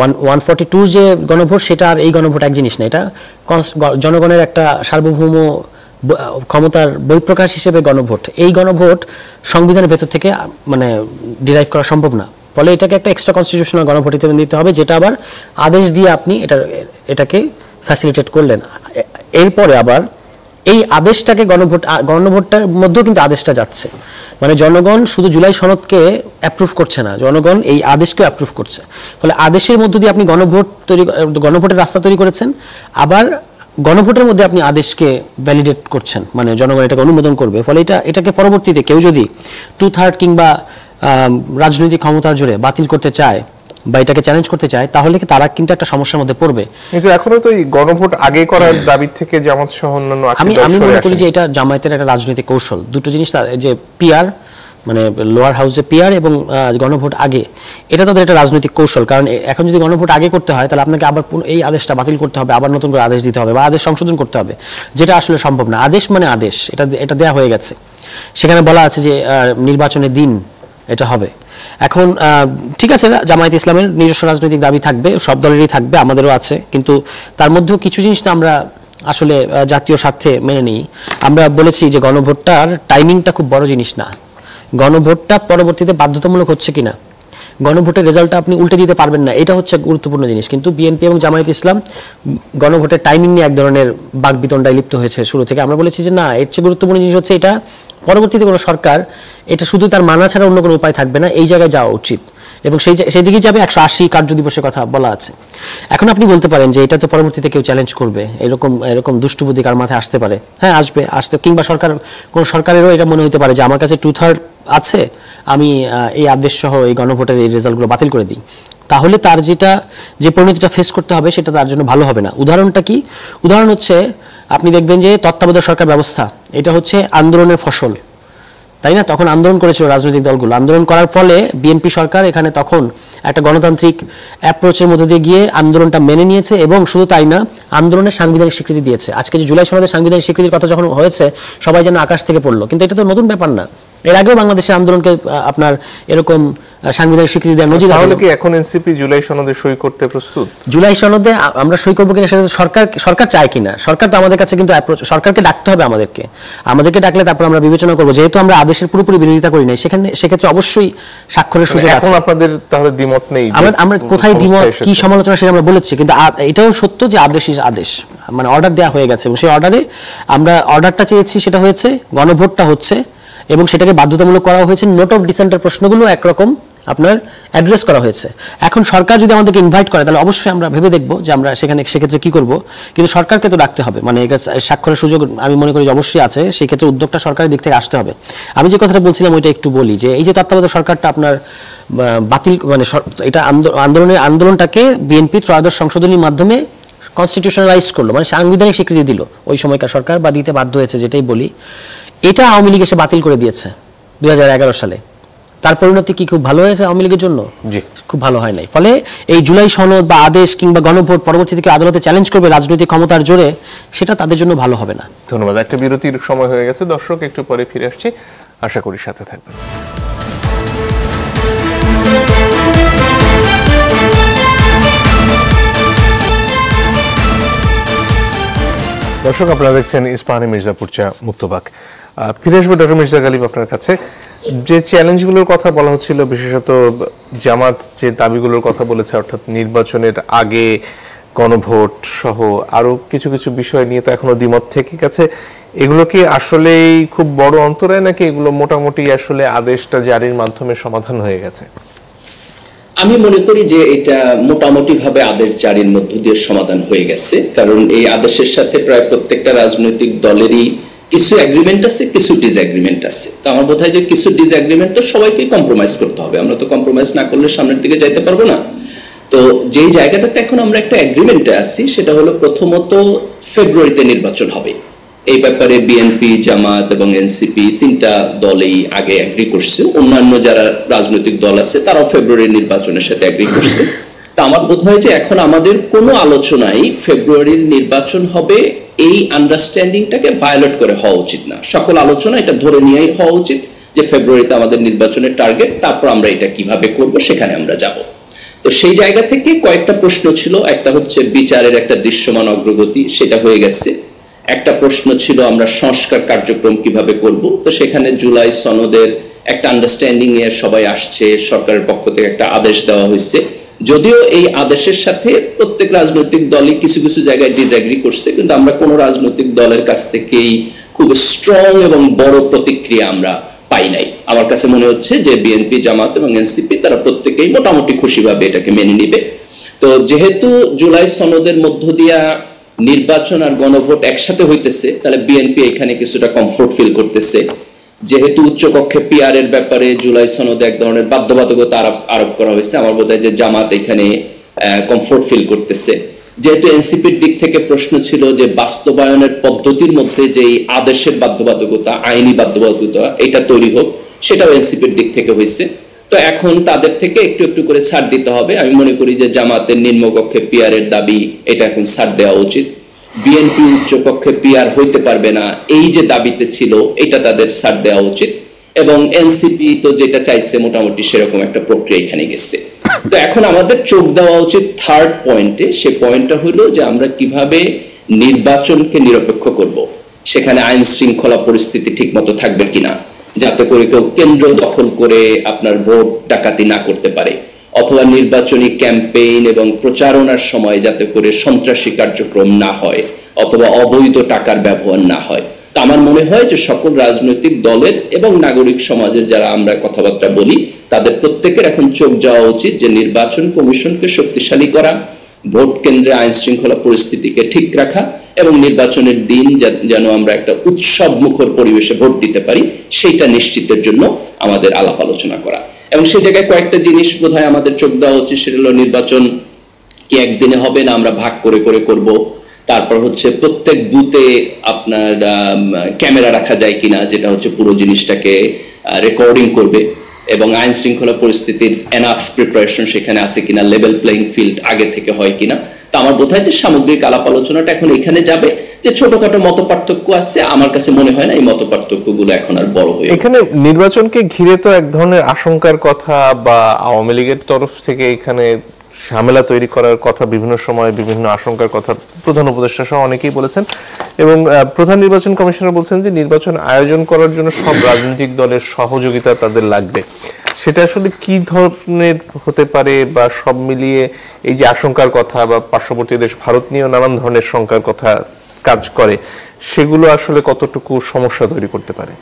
142 যে গণভোট সেটা আর এই গণভোট এক জিনিস না। এটা জনগণের একটা সার্বভৌম ক্ষমতার বহিঃপ্রকাশ হিসেবে গণভোট। এই গণভোট সংবিধানের ভেতর থেকে মানে ডিরাইভ করা সম্ভব না। ফলে এটাকে একটা এক্সট্রা কনস্টিটিউশনাল গণভোট হিসেবে নিতে হবে, যেটা আবার আদেশ দিয়ে আপনি এটাকে ফ্যাসিলিটেট করলেন। এরপরে আবার এই আদেশটাকে গণভোটটার মধ্যেও কিন্তু আদেশটা যাচ্ছে, মানে জনগণ শুধু জুলাই সনদকে অ্যাপ্রুভ করছে না, জনগণ এই আদেশকে অ্যাপ্রুভ করছে। ফলে আদেশের মধ্য দিয়ে আপনি গণভোটের রাস্তা তৈরি করেছেন, আবার গণভোটের মধ্যে আপনি আদেশকে ভ্যালিডেট করছেন, মানে জনগণ এটাকে অনুমোদন করবে। ফলে এটাকে পরবর্তীতে কেউ যদি 2/3 কিংবা রাজনৈতিক ক্ষমতার জোরে বাতিল করতে চায় বা এটাকে চ্যালেঞ্জ করতে চায়, তাহলে তারা কিন্তু একটা সমস্যার মধ্যে পড়বে। কিন্তু এখনো তো এই গণভোট আগে করার দাবি থেকে জামাত সহ অন্যান্য আমি মনে করি যে এটা জামায়াতের একটা রাজনৈতিক কৌশল। দুটো জিনিস, যে পিআর মানে লোয়ার হাউসে পিআর এবং গণভোট আগে, এটা তাদের একটা রাজনৈতিক কৌশল। কারণ এখন যদি গণভোট আগে করতে হয় তাহলে আপনাকে আবার এই আদেশটা বাতিল করতে হবে, আবার নতুন করে আদেশ দিতে হবে বা আদেশ সংশোধন করতে হবে, যেটা আসলে সম্ভব না। আদেশ মানে আদেশ, এটা দেয়া হয়ে গেছে। সেখানে বলা আছে যে নির্বাচনের দিন এটা হবে। এখন ঠিক আছে, জামায়াত ইসলামের নিজস্ব রাজনৈতিক দাবি থাকবে, সব দলেরই থাকবে, আমাদেরও আছে, কিন্তু তার মধ্যেও কিছু জিনিস তো আমরা আসলে জাতীয় স্বার্থে মেনে নিই। আমরা বলেছি যে গণভোটটার টাইমিংটা খুব বড় জিনিস না, গণভোটটা পরবর্তীতে বাধ্যতামূলক হচ্ছে কিনা, গণভোটের রেজাল্টটা আপনি উল্টে দিতে পারবেন না, এটা হচ্ছে গুরুত্বপূর্ণ জিনিস। কিন্তু বিএনপি এবং জামায়াত ইসলাম গণভোটের টাইমিং নিয়ে এক ধরনের বাকবিতণ্ডায় লিপ্ত হয়েছে শুরু থেকে। আমরা বলেছি যে না, এর চেয়ে গুরুত্বপূর্ণ জিনিস হচ্ছে এটা পরবর্তীতে কোনো সরকার এটা শুধু তার মানা ছাড়া অন্য কোনো উপায় থাকবে না, এই জায়গায় যাওয়া উচিত এবং সেই দিকেই যাবে। 180 কার্য দিবসের কথা বলা আছে। এখন আপনি বলতে পারেন যে এটা তো পরবর্তীতে কেউ চ্যালেঞ্জ করবে, এরকম দুষ্টুবুদ্ধি কার মাথায় আসতে পারে। হ্যাঁ, আসতে কিংবা কোন সরকারেরও এটা মনে হতে পারে যে আমার কাছে 2/3 আছে, আমি এই আদেশ সহ এই গণভোটের এই রেজাল্টগুলো বাতিল করে দিই। তাহলে তার যে পরিণতিটা ফেস করতে হবে সেটা তার জন্য ভালো হবে না। উদাহরণটা কি? উদাহরণ হচ্ছে আপনি দেখবেন যে তত্ত্বাবধায়ক সরকার ব্যবস্থা, এটা হচ্ছে আন্দোলনের ফসল, তাই না? তখন আন্দোলন করেছিল রাজনৈতিক দলগুলো, আন্দোলন করার ফলে বিএনপি সরকার এখানে তখন একটা গণতান্ত্রিক অ্যাপ্রোচের মধ্যে দিয়ে গিয়ে আন্দোলনটা মেনে নিয়েছে এবং শুধু তাই না, আন্দোলনের সাংবিধানিক স্বীকৃতি দিয়েছে। আজকে যে জুলাই সনদের সাংবিধানিক স্বীকৃতির কথা যখন হয়েছে, সবাই যেন আকাশ থেকে পড়লো, কিন্তু এটা তো নতুন ব্যাপার না। এর আগেও বাংলাদেশের আন্দোলনকে আপনার এরকম সাংবিধানিক স্বীকৃতি দেওয়ার নজির আছে। তাহলে কি এখন এনসিপি জুলাই সনদে সই করতে প্রস্তুত? জুলাই সনদে আমরা সই করবো কিনা সেটা সরকার চায় কিনা, সরকার তো আমাদের কাছে কিন্তু সরকারকে ডাকতে হবে, আমাদেরকে ডাকলে তারপর আমরা বিবেচনা করবো। যেহেতু আমরা আদেশের পুরোপুরি বিরোধিতা করি নাই, সেক্ষেত্রে অবশ্যই স্বাক্ষরের সুযোগ আছে। এখন আপনাদের তাহলে দ্বিমত নেই? আমরা কোথায় দ্বিমত, কি সমালোচনা সেটা আমরা বলেছি, কিন্তু এটাও সত্য যে আদেশ মানে অর্ডার দেওয়া হয়ে গেছে এবং সেই অর্ডারে আমরা অর্ডারটা চেয়েছি, সেটা হয়েছে, গণভোটটা হচ্ছে এবং সেটাকে বাধ্যতামূলক করা হয়েছে। নোট অফ ডিসেন্টের প্রশ্নগুলো একরকম আপনার অ্যাড্রেস করা হয়েছে। এখন সরকার যদি আমাদেরকে ইনভাইট করে তাহলে অবশ্যই আমরা ভেবে দেখবো যে আমরা সেক্ষেত্রে কি করব, কিন্তু সরকারকে তো ডাকতে হবে, মানে স্বাক্ষরের সুযোগ আমি মনে করি যে অবশ্যই আছে, সেই ক্ষেত্রে উদ্যোগটা সরকারের দিক থেকে আসতে হবে। আমি যে কথাটা বলছিলাম ওইটা একটু বলি, যে এই যে তত্ত্বাবধায়ক সরকারটা আপনার বাতিল, মানে এটা আন্দোলনটাকে বিএনপি ত্রয়োদশ সংশোধনীর মাধ্যমে কনস্টিটিউশনালাইজ করলো, মানে সাংবিধানিক স্বীকৃতি দিল ওই সময়কার সরকার, বা দিতে বাধ্য হয়েছে, যেটাই বলি। এটা আওয়ামী লীগ এসে বাতিল করে দিয়েছে 2011 সালে। তার পরিণতি কি খুব ভালো হয়েছে আওয়ামী লীগের জন্য? খুব ভালো হয় নাই। ফলে এই জুলাই সনদ বা আদেশ কিংবা গণভোট পরবর্তী থেকে আদালতে চ্যালেঞ্জ করবে রাজনৈতিক ক্ষমতার জোরে, সেটা তাদের জন্য ভালো হবে না। ধন্যবাদ। একটা বিরতির সময় হয়ে গেছে দর্শক, একটু পরে ফিরে আসছি, আশা করি সাথে থাকবেন। দর্শক, আপনারা দেখছেন ইস্পাহানি মির্জাপুর চা মুক্তবাক। ফিরে আসবো ডক্টর মির্জা গালিব আপনার কাছে। যে চ্যালেঞ্জগুলোর কথা বলা হচ্ছিল, বিশেষত জামাত যে দাবিগুলোর কথা বলেছে, অর্থাৎ নির্বাচনের আগে গণভোট সহ আরো কিছু কিছু বিষয় নিয়ে তো এখনো দ্বিমত থেকে গেছে, এগুলো কি আসলেই খুব বড় অন্তরায়, নাকি এগুলো মোটামুটি আসলে আদেশটা জারির মাধ্যমে সমাধান হয়ে গেছে? আমি মনে করি যে এটা মোটামুটি ভাবে আদেশ জারির মধ্য দিয়ে সমাধান হয়ে গেছে, কারণ এই আদেশের সাথে প্রায় প্রত্যেকটা রাজনৈতিক দলেরই কিছু এগ্রিমেন্ট আছে, কিছু ডিসএগ্রিমেন্ট আছে। তো আমার বোধ হয় যে কিছু ডিসএগ্রিমেন্ট তো সবাইকে কম্প্রোমাইজ করতে হবে, আমরা তো কম্প্রোমাইজ না করলে সামনের দিকে যাইতে পারবো না। তো যেই জায়গাটাতে এখন আমরা একটা এগ্রিমেন্টে আছি সেটা হলো প্রথমত ফেব্রুয়ারিতে নির্বাচন হবে। এই ব্যাপারে বিএনপি, জামাত এবং এনসিপি তিনটা দলই আগে এগ্রি করছে, অন্যান্য যারা রাজনৈতিক দল আছে তারাও ফেব্রুয়ারির নির্বাচনের সাথে এগ্রি করছে। তা আমার বোধ হয় যে এখন আমাদের কোনো আলোচনাই ফেব্রুয়ারির নির্বাচন হবে এই আন্ডারস্ট্যান্ডিংটাকে ভায়োলেট করে হওয়া উচিত না। সকল আলোচনা এটা ধরে নিয়েই হওয়া উচিত যে ফেব্রুয়ারিতে আমাদের নির্বাচনের টার্গেট, তারপর আমরা এটা কিভাবে করব সেখানে আমরা যাব। তো সেই জায়গা থেকে কয়েকটা প্রশ্ন ছিল, একটা হচ্ছে বিচারের একটা দৃশ্যমান অগ্রগতি, সেটা হয়ে গেছে। একটা প্রশ্ন ছিল আমরা সংস্কার কার্যক্রম কিভাবে করব, তো সেখানে জুলাই সনদের একটা আন্ডারস্ট্যান্ডিং এ সবাই আসছে, সরকারের পক্ষ থেকে একটা আদেশ দেওয়া হয়েছে। যদিও এই আদেশের সাথে প্রত্যেক রাজনৈতিক দলই কিছু কিছু জায়গায় ডিসএগ্রি করছে, কিন্তু আমরা কোনো রাজনৈতিক দলের কাছ থেকেই খুব স্ট্রং এবং বড় প্রতিক্রিয়া আমরা পাই নাই। আমার কাছে মনে হচ্ছে যে বিএনপি, জামাত এবং এনসিপি তারা প্রত্যেকেই মোটামুটি খুশিভাবে এটাকে মেনে নিবে। তো যেহেতু জুলাই সনদের মধ্য দিয়া নির্বাচন আর গণভোট একসাথে হইতেছে, তাহলে বিএনপি এখানে কিছুটা কমফোর্ট ফিল করতেছে। যেহেতু উচ্চকক্ষে পিআর এর ব্যাপারে জুলাই সনদে এক ধরনের বাধ্যবাধকতা আরোপ করা হয়েছে, আমার বোধ হয় যে জামাত এখানে কমফোর্ট ফিল করতেছে। যেহেতু এনসিপির দিক থেকে প্রশ্ন ছিল যে বাস্তবায়নের পদ্ধতির মধ্যে যে আদেশের বাধ্যবাধকতা, আইনি বাধ্যবাধকতা এটা তৈরি হোক, সেটাও এনসিপির দিক থেকে হয়েছে। তো এখন তাদের থেকে একটু একটু করে ছাড় দিতে হবে। আমি মনে করি যে জামাতের নিম্নকক্ষে পিআর এর দাবি, এটা এখন ছাড় দেওয়া উচিত। বিএনপি উচ্চকক্ষে পিআর হইতে পারবে না এই যে দাবিতে ছিল, এটা তাদের ছাড় দেওয়া উচিত। এবং এনসিপি তো যেটা চাইছে মোটামুটি সেরকম একটা প্রক্রিয়া এখানে গেছে। তো এখন আমাদের চোখ দেওয়া উচিত থার্ড পয়েন্টে। সে পয়েন্টটা হলো যে আমরা কিভাবে নির্বাচনকে নিরপেক্ষ করব, সেখানে আইন শৃঙ্খলা পরিস্থিতি ঠিক মতো থাকবে কিনা, যাতে করে কেউ কেন্দ্র দখল করে আপনার ভোট ডাকাতি না করতে পারে, অথবা নির্বাচনী ক্যাম্পেইন এবং প্রচারণার সময় যাতে করে সন্ত্রাসী কার্যক্রম না হয় অথবা অবৈধ টাকার ব্যবহার না হয়। তা আমার মনে হয় যে সকল রাজনৈতিক দলের এবং নাগরিক সমাজের যারা আমরা কথাবার্তা বলি, তাদের প্রত্যেকের এখন চোখ যাওয়া উচিত যে নির্বাচন কমিশনকে শক্তিশালী করা, ভোট কেন্দ্রে আইন শৃঙ্খলা পরিস্থিতিকে ঠিক রাখা এবং নির্বাচনের দিন যেন আমরা একটা উৎসব মুখর পরিবেশে ভোট দিতে পারি, সেইটা নিশ্চিতের জন্য আমাদের আলাপ আলোচনা করা। এবং সেই জায়গায় কয়েকটা জিনিস বোধহয় আমাদের চোখ দেওয়া উচিত। সেটা হলো নির্বাচন কি একদিনে হবে না আমরা ভাগ করে করে করব। তারপর হচ্ছে প্রত্যেক বুথে আপনার ক্যামেরা রাখা যায় কিনা, যেটা হচ্ছে পুরো জিনিসটাকে রেকর্ডিং করবে, এবং আইন শৃঙ্খলা পরিস্থিতির এনাফ প্রিপারেশন সেখানে আছে কিনা, লেভেল প্লেইং ফিল্ড আগে থেকে হয় কিনা। তা আমার বোধ হয় যে সামগ্রিক আলাপ আলোচনাটা এখন এখানে যাবে। যে ছোটখাটো মত পার্থক্য আছে, আমার কাছে মনে হয় না এই মত পার্থক্যগুলো এখন আর বড় হয়ে। এখানে নির্বাচনকে ঘিরে তো এক ধরনের আশঙ্কার কথা বা আওয়ামী লীগের তরফ থেকে এখানে ঝামেলা তৈরি করার কথা বিভিন্ন সময় বিভিন্ন আশঙ্কার কথা প্রধান উপদেষ্টা সহ অনেকেই বলেছেন, এবং প্রধান নির্বাচন কমিশনার বলছেন যে নির্বাচন আয়োজন করার জন্য সব রাজনৈতিক দলের সহযোগিতা তাদের লাগবে। সেটা আসলে কি ধরনের হতে পারে, বা সব মিলিয়ে এই যে আশঙ্কার কথা বা পার্শ্ববর্তী দেশ ভারত নিয়েও নানান ধরনের শঙ্কার কথা কাজ করে, সেগুলো আসলে কতটুকু সমস্যা তৈরি করতে পারে?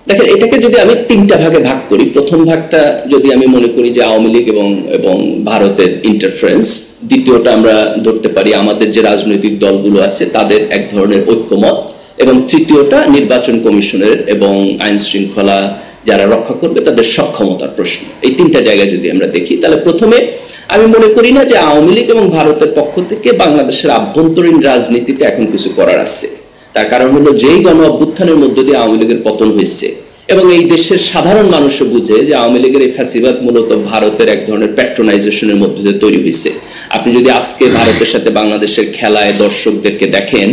দেখেন, এটাকে যদি আমি তিনটা ভাগে ভাগ করি, প্রথম ভাগটা যদি আমি মনে করি যে আওয়ামী লীগ এবং ভারতের ইন্টারফারেন্স, দ্বিতীয়টা আমরা ধরতে পারি আমাদের যে রাজনৈতিক দলগুলো আছে তাদের এক ধরনের ঐক্যমত, এবং তৃতীয়টা নির্বাচন কমিশনের এবং আইন শৃঙ্খলা যারা রক্ষা করবে তাদের সক্ষমতার প্রশ্ন। এই তিনটা জায়গায় যদি আমরা দেখি, তাহলে প্রথমে আমি মনে করি না যে আওয়ামী লীগ এবং ভারতের পক্ষ থেকে বাংলাদেশের আভ্যন্তরীণ রাজনীতিতে এখন কিছু করার আছে। তার কারণ হলো যেই গণ অভ্যুত্থানের মধ্য দিয়ে আওয়ামী লীগের পতন হয়েছে, এবং এই দেশের সাধারণ মানুষও বুঝে যে আওয়ামী লীগের এই ফ্যাসিবাদ মূলত ভারতের এক ধরনের প্যাট্রোনাইজেশনের মধ্যে দিয়ে তৈরি হয়েছে। আপনি যদি আজকে ভারতের সাথে বাংলাদেশের খেলায় দর্শকদেরকে দেখেন,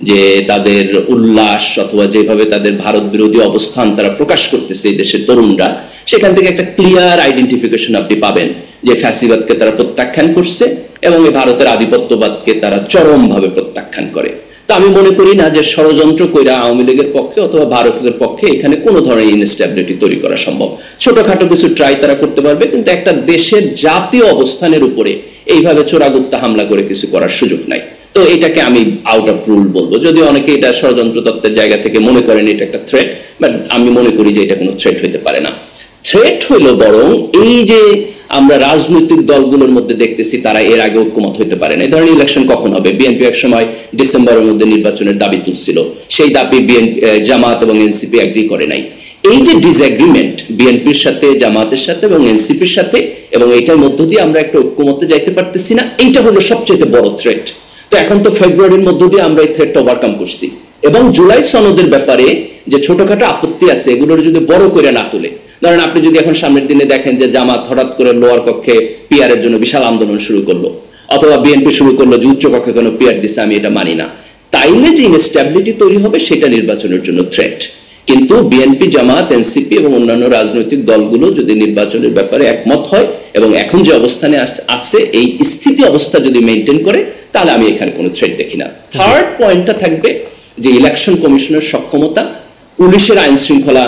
যে তাদের উল্লাস অথবা যেভাবে তাদের ভারত বিরোধী অবস্থান তারা প্রকাশ করতেছে এই দেশের তরুণরা, সেখান থেকে একটা ক্লিয়ার আইডেন্টিফিকেশন আপনি পাবেন যে ফ্যাসিবাদকে তারা প্রত্যাখ্যান করছে এবং এই ভারতের আধিপত্যবাদকে তারা চরমভাবে প্রত্যাখ্যান করে। তা আমি মনে করি না যে ষড়যন্ত্র কইরা আওয়ামী লীগের পক্ষে অথবা ভারতের পক্ষে এখানে কোনো ধরনের ইনস্টেবিলিটি তৈরি করা সম্ভব। ছোটখাটো কিছু ট্রাই তারা করতে পারবে, কিন্তু একটা দেশের জাতীয় অবস্থানের উপরে এইভাবে চোরাগুপ্তা হামলা করে কিছু করার সুযোগ নাই। তো এটাকে আমি আউট অফ রুল বলবো, যদিও অনেকে এটা ষড়যন্ত্র তত্ত্বের জায়গা থেকে মনে করেন এটা একটা থ্রেট, বাট আমি মনে করি যে এটা কোনো থ্রেট হইতে পারে না। থ্রেট হইল বরং এই যে আমরা রাজনৈতিক দলগুলোর মধ্যে দেখতেছি তারা এর আগে ঐক্যমত হতে পারে না। এই ধরনের ইলেকশন কখন হবে? বিএনপি এক সময় ডিসেম্বরের মধ্যে নির্বাচনের দাবি তুলছিল, সেই দাবি জামাত এবং এনসিপি এগ্রি করে নাই। এই যে ডিসএগ্রিমেন্ট বিএনপির সাথে, জামাতের সাথে এবং এনসিপির সাথে, এবং এইটার মধ্য দিয়ে আমরা একটা ঐক্যমতে যাইতে পারতেছি না, এইটা হলো সবচেয়ে বড় থ্রেট। তো এখন তো ফেব্রুয়ারির মধ্য দিয়ে আমরা এই থ্রেটটা ওভারকাম করছি, এবং জুলাই সনদের ব্যাপারে যে ছোটখাটো আপত্তি আছে এগুলোর যদি বড় করে না তুলে, ধরেন আপনি যদি এখন সামনের দিনে দেখেন যে জামাত হঠাৎ করে লোয়ার কক্ষে পিআর এর জন্য বিশাল আন্দোলন শুরু করলো, অথবা বিএনপি শুরু করলো যে উচ্চ কক্ষে কোনো পিআর দিছে, আমি এটা মানি না, তাইলে যে ইনস্টেবিলিটি তৈরি হবে সেটা নির্বাচনের জন্য থ্রেট। কিন্তু বিএনপি, জামাত, এনসিপি এবং অন্যান্য রাজনৈতিক দলগুলো যদি নির্বাচনের ব্যাপারে একমত হয় এবং এখন যে অবস্থানে আছে এই স্থিতি অবস্থা যদি মেনটেন করে, তাহলে আমি এখানে কোনো থ্রেট দেখি না। থার্ড পয়েন্টটা থাকবে যে ইলেকশন কমিশনের সক্ষমতা, পুলিশের আইন শৃঙ্খলা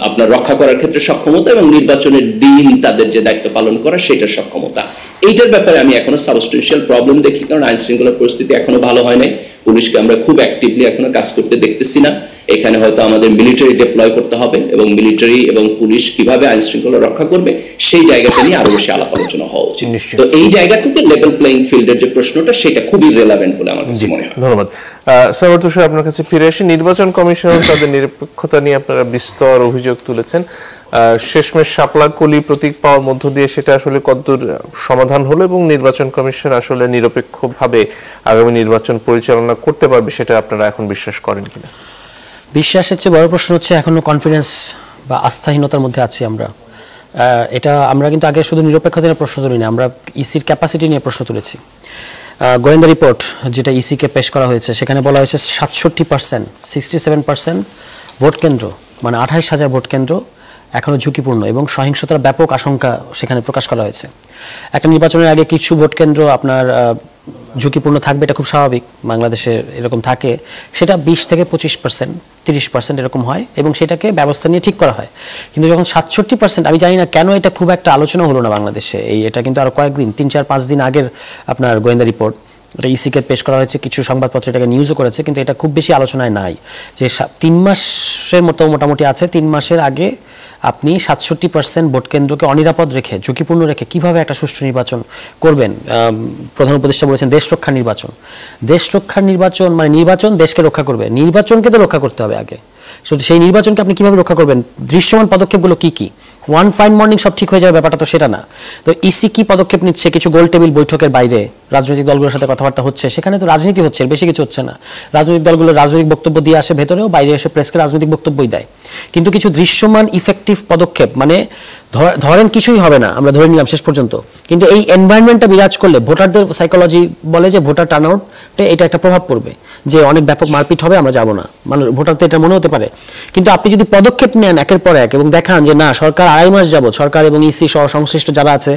আপনার রক্ষা করার ক্ষেত্রে সক্ষমতা, এবং নির্বাচনের দিন তাদের যে দায়িত্ব পালন করা সেটার সক্ষমতা। এইটার ব্যাপারে আমি এখনো সাবস্টেনশিয়াল প্রবলেম দেখি, কারণ আইন শৃঙ্খলার পরিস্থিতি এখনো ভালো হয় নাই। পুলিশকে আমরা খুব অ্যাক্টিভলি এখনো কাজ করতে দেখতেছি না। এখানে হয়তো আমাদের মিলিটারি ডিপ্লয় করতে হবে, এবং মিলিটারি এবং পুলিশ কিভাবে আইন শৃঙ্খলা রক্ষা করবে সেই জায়গাটা নিয়ে আরো বেশি আলাপ আলোচনা হওয়া উচিত। তো এই জায়গা থেকে লেভেল প্লেইং ফিল্ডের যে প্রশ্নটা সেটা খুবই রেলেভেন্ট বলে আমার কাছে মনে হয়। ধন্যবাদ। সাগর তুষার, আপনার কাছে ফিরে আসি। নির্বাচন কমিশন তাদের নিরপেক্ষতা নিয়ে আপনারা বিস্তর অভিযোগ তুলেছেন। শেষমেশ শাপলা কলি প্রতীক পাওয়ার মধ্য দিয়ে সেটা আসলে কতদূর সমাধান হলো, এবং নির্বাচন কমিশন আসলে নিরপেক্ষভাবে আগামী নির্বাচন পরিচালনা করতে পারবে, সেটা আপনারা এখন বিশ্বাস করেন কিনা? বিশ্বাসের চেয়ে বড় প্রশ্ন হচ্ছে এখনো কনফিডেন্স বা আস্থাহীনতার মধ্যে আছি আমরা। এটা আমরা কিন্তু আগে শুধু নিরপেক্ষতা নিয়ে প্রশ্ন তুলিনি, আমরা ইসির ক্যাপাসিটি নিয়ে প্রশ্ন তুলেছি। গোয়েন্দা রিপোর্ট যেটা ইসিকে পেশ করা হয়েছে সেখানে বলা হয়েছে 67%, 67% ভোট কেন্দ্র, মানে 28,000 ভোট কেন্দ্র এখনো ঝুঁকিপূর্ণ এবং সহিংসতার ব্যাপক আশঙ্কা সেখানে প্রকাশ করা হয়েছে। একটা নির্বাচনের আগে কিছু ভোট কেন্দ্র আপনার ঝুঁকিপূর্ণ থাকবে, এটা খুব স্বাভাবিক, বাংলাদেশে এরকম থাকে। সেটা 20 থেকে 25%, 30% এরকম হয়, এবং সেটাকে ব্যবস্থা নিয়ে ঠিক করা হয়। কিন্তু যখন 67%, আমি জানি না কেন এটা খুব একটা আলোচনা হলো না বাংলাদেশে। এটা কিন্তু আরো কয়েকদিন, 3-4-5 দিন আগের আপনার গোয়েন্দা রিপোর্ট, এটা ইসিকে পেশ করা হয়েছে, কিছু সংবাদপত্র এটাকে নিউজও করেছে, কিন্তু এটা খুব বেশি আলোচনায় নাই। যে 3 মাসের মতো মোটামুটি আছে, 3 মাসের আগে আপনি 67% ভোট কেন্দ্রকে অনিরাপদ রেখে, ঝুঁকিপূর্ণ রেখে কিভাবে একটা সুষ্ঠু নির্বাচন করবেন? প্রধান উপদেষ্টা বলেছেন দেশ রক্ষার নির্বাচন। দেশ রক্ষার নির্বাচন মানে নির্বাচন দেশকে রক্ষা করবে, নির্বাচনকে তো রক্ষা করতে হবে আগে। শুধু সেই নির্বাচনকে আপনি কিভাবে রক্ষা করবেন? দৃশ্যমান পদক্ষেপগুলো কি কি? ওয়ান ফাইন মর্নিং সব ঠিক হয়ে যাবে ব্যাপারটা তো সেটা না। তো ইসি কি পদক্ষেপ নিচ্ছে? কিছু গোল টেবিল বৈঠকের বাইরে রাজনৈতিক দলগুলোর সাথে কথাবার্তা হচ্ছে, সেখানে তো রাজনীতি হচ্ছে, বেশি কিছু হচ্ছে না। রাজনৈতিক দলগুলো রাজনৈতিক বক্তব্য দিয়ে আসে ভেতরেও, বাইরে এসে প্রেসকে রাজনৈতিক বক্তব্যই দেয়। কিন্তু কিছু দৃশ্যমান ইফেক্টিভ পদক্ষেপ, মানে ধরেন কিছুই হবে না, আমরা ধরে নিলাম শেষ পর্যন্ত, কিন্তু এই এনভায়রনমেন্টটা বিরাজ করলে ভোটারদের সাইকোলজি বলে যে ভোটার টার্নআউটে এটা একটা প্রভাব পড়বে, যে অনেক ব্যাপক মারপিট হবে, আমরা যাব না, মানে ভোটারদের এটা মনে হতে পারে। কিন্তু আপনি যদি পদক্ষেপ নেন একের পর এক এবং দেখান যে না, সরকার 2.5 মাস যাবত, সরকার এবং ইসি সহ সংশ্লিষ্ট যারা আছে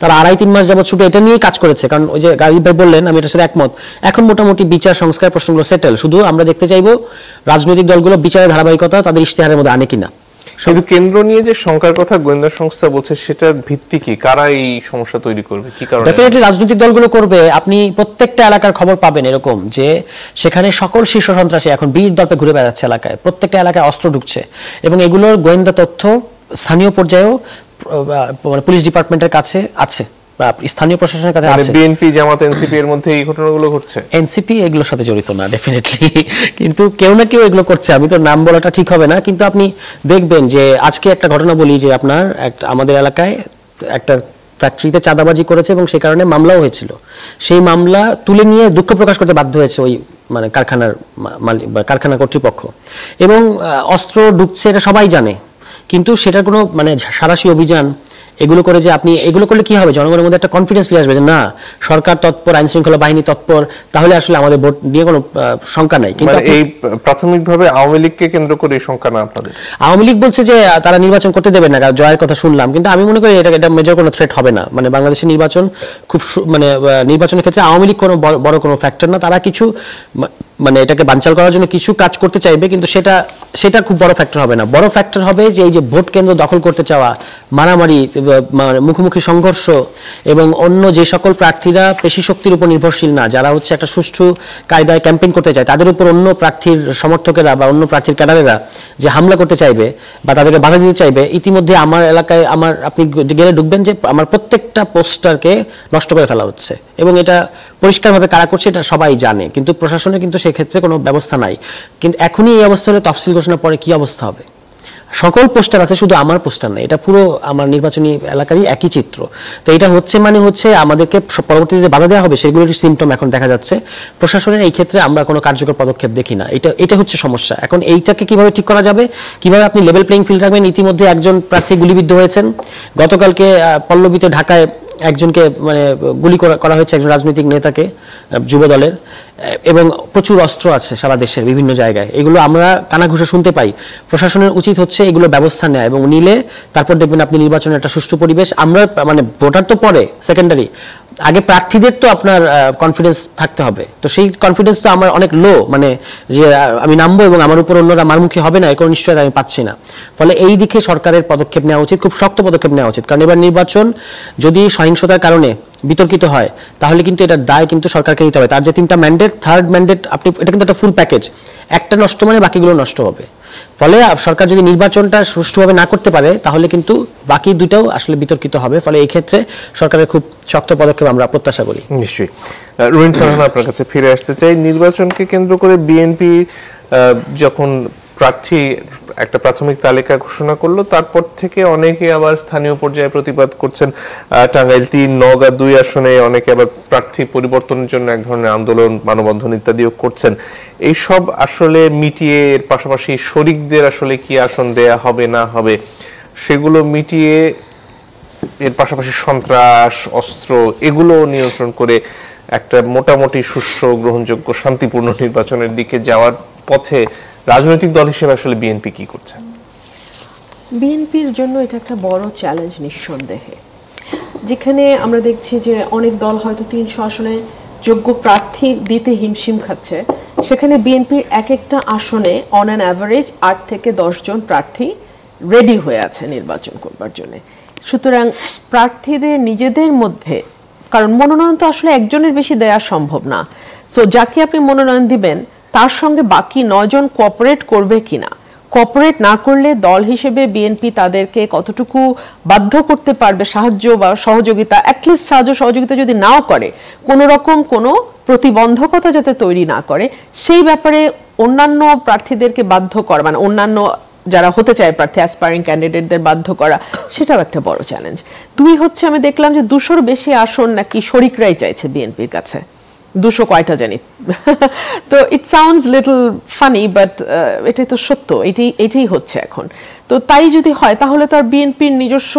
তারা 2.5-3 মাস যাবত শুধু এটা নিয়েই কাজ করেছে। কারণ ওই যে গালিব ভাই বললেন, আমি এটার সাথে একমত, এখন মোটামুটি বিচার সংস্কার প্রশ্নগুলো সেটেল। শুধু আমরা দেখতে চাইবো রাজনৈতিক দলগুলো বিচারের ধারাবাহিকতা তাদের ইশতেহারের মধ্যে আনে কিনা। শুধু কেন্দ্র নিয়ে যে শঙ্কার কথা গোয়েন্দা সংস্থা বলছে, সেটার ভিত্তি কি? কারা এই সমস্যা তৈরি করবে, কি কারণে? ডেফিনেটলি রাজনৈতিক দলগুলো করবে। আপনি প্রত্যেকটা এলাকার খবর পাবেন এরকম যে সেখানে সকল শীর্ষ সন্ত্রাসী এখন বীর দর্পে ঘুরে বেড়াচ্ছে এলাকায়, প্রত্যেকটা এলাকায় অস্ত্র ঢুকছে, এবং এগুলোর গোয়েন্দা তথ্য স্থানীয় পর্যায়েও পুলিশ ডিপার্টমেন্টের কাছে আছে, স্থানীয় প্রশাসনের কাছে আছে। বিএনপি, জামাত, এনসিপি এর মধ্যে এই ঘটনাগুলো ঘটছে। এনসিপি এগুলোর সাথে জড়িত না ডেফিনেটলি, কিন্তু কেউ না কেউ এগুলো করছে। আমি তো নাম বলাটা ঠিক হবে না, কিন্তু আপনি দেখবেন যে আজকে একটা ঘটনা বলি যে আপনার আমাদের এলাকায় একটা ফ্যাক্টরিতে চাঁদাবাজি করেছে এবং সেই কারণে মামলাও হয়েছিল। সেই মামলা তুলে নিয়ে দুঃখ প্রকাশ করতে বাধ্য হয়েছে ওই মানে কারখানার মালিক বা কারখানা কর্তৃপক্ষ, এবং অস্ত্র ঢুকছে এটা সবাই জানে, কিন্তু সেটার কোনো মানে সারাশি অভিযান এগুলো করে যে আপনি এগুলো করলে কি হবে, জনগণের মধ্যে একটা কনফিডেন্স ফিরে আসবে যে না, সরকার তৎপর, আইন শৃঙ্খলা বাহিনী তৎপর, তাহলে আসলে আমাদের ভোট নিয়ে কোনো শঙ্কা নাই। কিন্তু এই প্রাথমিকভাবে আওয়ামী লীগকে কেন্দ্র করে এই শঙ্কা না আপনাদের? আওয়ামী লীগ বলছে যে তারা নির্বাচন করতে দেবেন না, কারণ জয়ের কথা শুনলাম, কিন্তু আমি মনে করি এটা মেজর কোনো থ্রেট হবে না। মানে বাংলাদেশের নির্বাচন খুব মানে নির্বাচনের ক্ষেত্রে আওয়ামী লীগ কোনো বড় কোনো ফ্যাক্টর না। তারা কিছু মানে এটাকে বানচাল করার জন্য কিছু কাজ করতে চাইবে, কিন্তু সেটা খুব বড় ফ্যাক্টর হবে না। বড় ফ্যাক্টর হবে যে এই যে ভোট কেন্দ্র দখল করতে চাওয়া, মারামারি, মুখোমুখি সংঘর্ষ, এবং অন্য যে সকল প্রার্থীরা পেশি শক্তির উপর নির্ভরশীল না, যারা হচ্ছে একটা সুষ্ঠু কায়দায় ক্যাম্পেইন করতে চায়, তাদের উপর অন্য প্রার্থীর সমর্থকেরা বা অন্য প্রার্থীর ক্যাডারেরা যে হামলা করতে চাইবে বা তাদেরকে বাধা দিতে চাইবে। ইতিমধ্যে আমার এলাকায় আপনি গেলে ঢুকবেন যে আমার প্রত্যেকটা পোস্টারকে নষ্ট করে ফেলা হচ্ছে, এবং এটা পরিষ্কারভাবে কারা করছে এটা সবাই জানে, কিন্তু প্রশাসনের কিন্তু সেক্ষেত্রে কোনো ব্যবস্থা নাই। কিন্তু এখনই এই অবস্থা হলে তফসিল ঘোষণার পরে কি অবস্থা হবে? সকল পোস্টার আছে, শুধু আমার পোস্টার নেই, এটা পুরো আমার নির্বাচনী এলাকারই একই চিত্র। তো এটা হচ্ছে আমাদেরকে পরবর্তীতে যে বাধা দেওয়া হবে সেগুলোর সিমটম এখন দেখা যাচ্ছে। প্রশাসনের এই ক্ষেত্রে আমরা কোনো কার্যকর পদক্ষেপ দেখি না, এটা হচ্ছে সমস্যা। এখন এইটাকে কিভাবে ঠিক করা যাবে, কিভাবে আপনি লেভেল প্লেইং ফিল্ড রাখবেন? ইতিমধ্যে একজন প্রার্থী গুলিবিদ্ধ হয়েছেন, গতকালকে পল্লবীতে ঢাকায় একজনকে মানে গুলি করা হয়েছে, একজন রাজনৈতিক নেতাকে, যুব দলের, এবং প্রচুর অস্ত্র আছে সারা দেশের বিভিন্ন জায়গায়। এগুলো আমরা কানাঘুষে শুনতে পাই। প্রশাসনের উচিত হচ্ছে এগুলো ব্যবস্থা নেয়, এবং নিলে তারপর দেখবেন আপনি নির্বাচনের একটা সুষ্ঠু পরিবেশ। আমরা মানে ভোটার তো পরে সেকেন্ডারি, আগে প্রার্থীদের তো আপনার কনফিডেন্স থাকতে হবে। তো সেই কনফিডেন্স তো আমার অনেক লো, মানে যে আমি নামবো এবং আমার উপর অন্যরা মারমুখী হবে না, এর কোনো নিশ্চয়তা আমি পাচ্ছি না। ফলে এই দিকে সরকারের পদক্ষেপ নেওয়া উচিত, খুব শক্ত পদক্ষেপ নেওয়া উচিত। কারণ এবার নির্বাচন যদি সহিংসতার কারণে বিতর্কিত হয় তাহলে কিন্তু এটার দায় কিন্তু সরকারকে নিতে হবে। তার যে 3টা ম্যান্ডেট, থার্ড ম্যান্ডেট, আপনি এটা কিন্তু একটা ফুল প্যাকেজ। একটা নষ্ট মানে বাকিগুলো নষ্ট হবে। ফলে সরকার যদি নির্বাচনটা সুষ্ঠুভাবে না করতে পারে তাহলে কিন্তু বাকি দুটাও আসলে বিতর্কিত হবে। ফলে এই ক্ষেত্রে সরকারের খুব শক্ত পদক্ষেপ আমরা প্রত্যাশা করি। নিশ্চয়ই। রুমিন ফারহানা, আপনার কাছে ফিরে আসতে চাই। নির্বাচনকে কেন্দ্র করে বিএনপি যখন প্রার্থী একটা প্রাথমিক তালিকা ঘোষণা করলো, তারপর থেকে অনেকে আবার স্থানীয় পর্যায়ে প্রতিবাদ করছেন। টাঙ্গাইল 3, নওগাঁ 2 আসনে অনেকে আবার প্রার্থী পরিবর্তনের জন্য এক ধরনের আন্দোলন, মানববন্ধন ইত্যাদিও করছেন। এইসব আসলে মিটিয়ে এর পাশাপাশি শরিকদের আসলে কি আসন দেয়া হবে না হবে সেগুলো মিটিয়ে এর পাশাপাশি সন্ত্রাস, অস্ত্র এগুলো নিয়ন্ত্রণ করে একটা মোটামুটি সুষ্ঠু, গ্রহণযোগ্য, শান্তিপূর্ণ নির্বাচনের দিকে যাওয়ার পথে রাজনৈতিক দল হিসেবে আসলে বিএনপি কি করছে? বিএনপির জন্য এটা একটা বড় চ্যালেঞ্জ নিঃসন্দেহে। যেখানে আমরা দেখছি যে অনেক দল হয়তো 300 আসনে যোগ্য প্রার্থী দিতে হিমশিম খাচ্ছে, সেখানে বিএনপির এক একটা আসনে অন অ্যান অ্যাভারেজ 8 থেকে 10 জন প্রার্থী রেডি হয়ে আছে নির্বাচন করবার জন্য। সুতরাং প্রার্থীদের নিজেদের মধ্যে, কারণ মনোনয়ন তো আসলে একজনের বেশি দেওয়া সম্ভব না, সো যাকে আপনি মনোনয়ন দিবেন তার সঙ্গে বাকি 9 জন কোঅপারেট করবে কিনা, কোঅপারেট না করলে দল হিসেবে বিএনপি তাদেরকে কতটুকু বাধ্য করতে পারবে, সাহায্য বা সহযোগিতা, অ্যাটলিস্ট সাহায্য সহযোগিতা যদি নাও করে, কোনো রকম কোনো প্রতিবন্ধকতা যাতে তৈরি না করে, সেই ব্যাপারে অন্যান্য প্রার্থীদেরকে বাধ্য করা, মানে অন্যান্য যারা হতে চায় প্রার্থী, অ্যাসপায়ারিং ক্যান্ডিডেটদের বাধ্য করা, সেটাও একটা বড় চ্যালেঞ্জ। 2 হচ্ছে আমি দেখলাম যে 200-র বেশি আসন নাকি শরিকরাই চাইছে বিএনপির কাছে। 200 কয়টা জানি, তো it sounds little funny, but এটাই তো সত্য, এটাই হচ্ছে এখন। তো তাই যদি হয় তাহলে তো আর বিএনপির নিজস্ব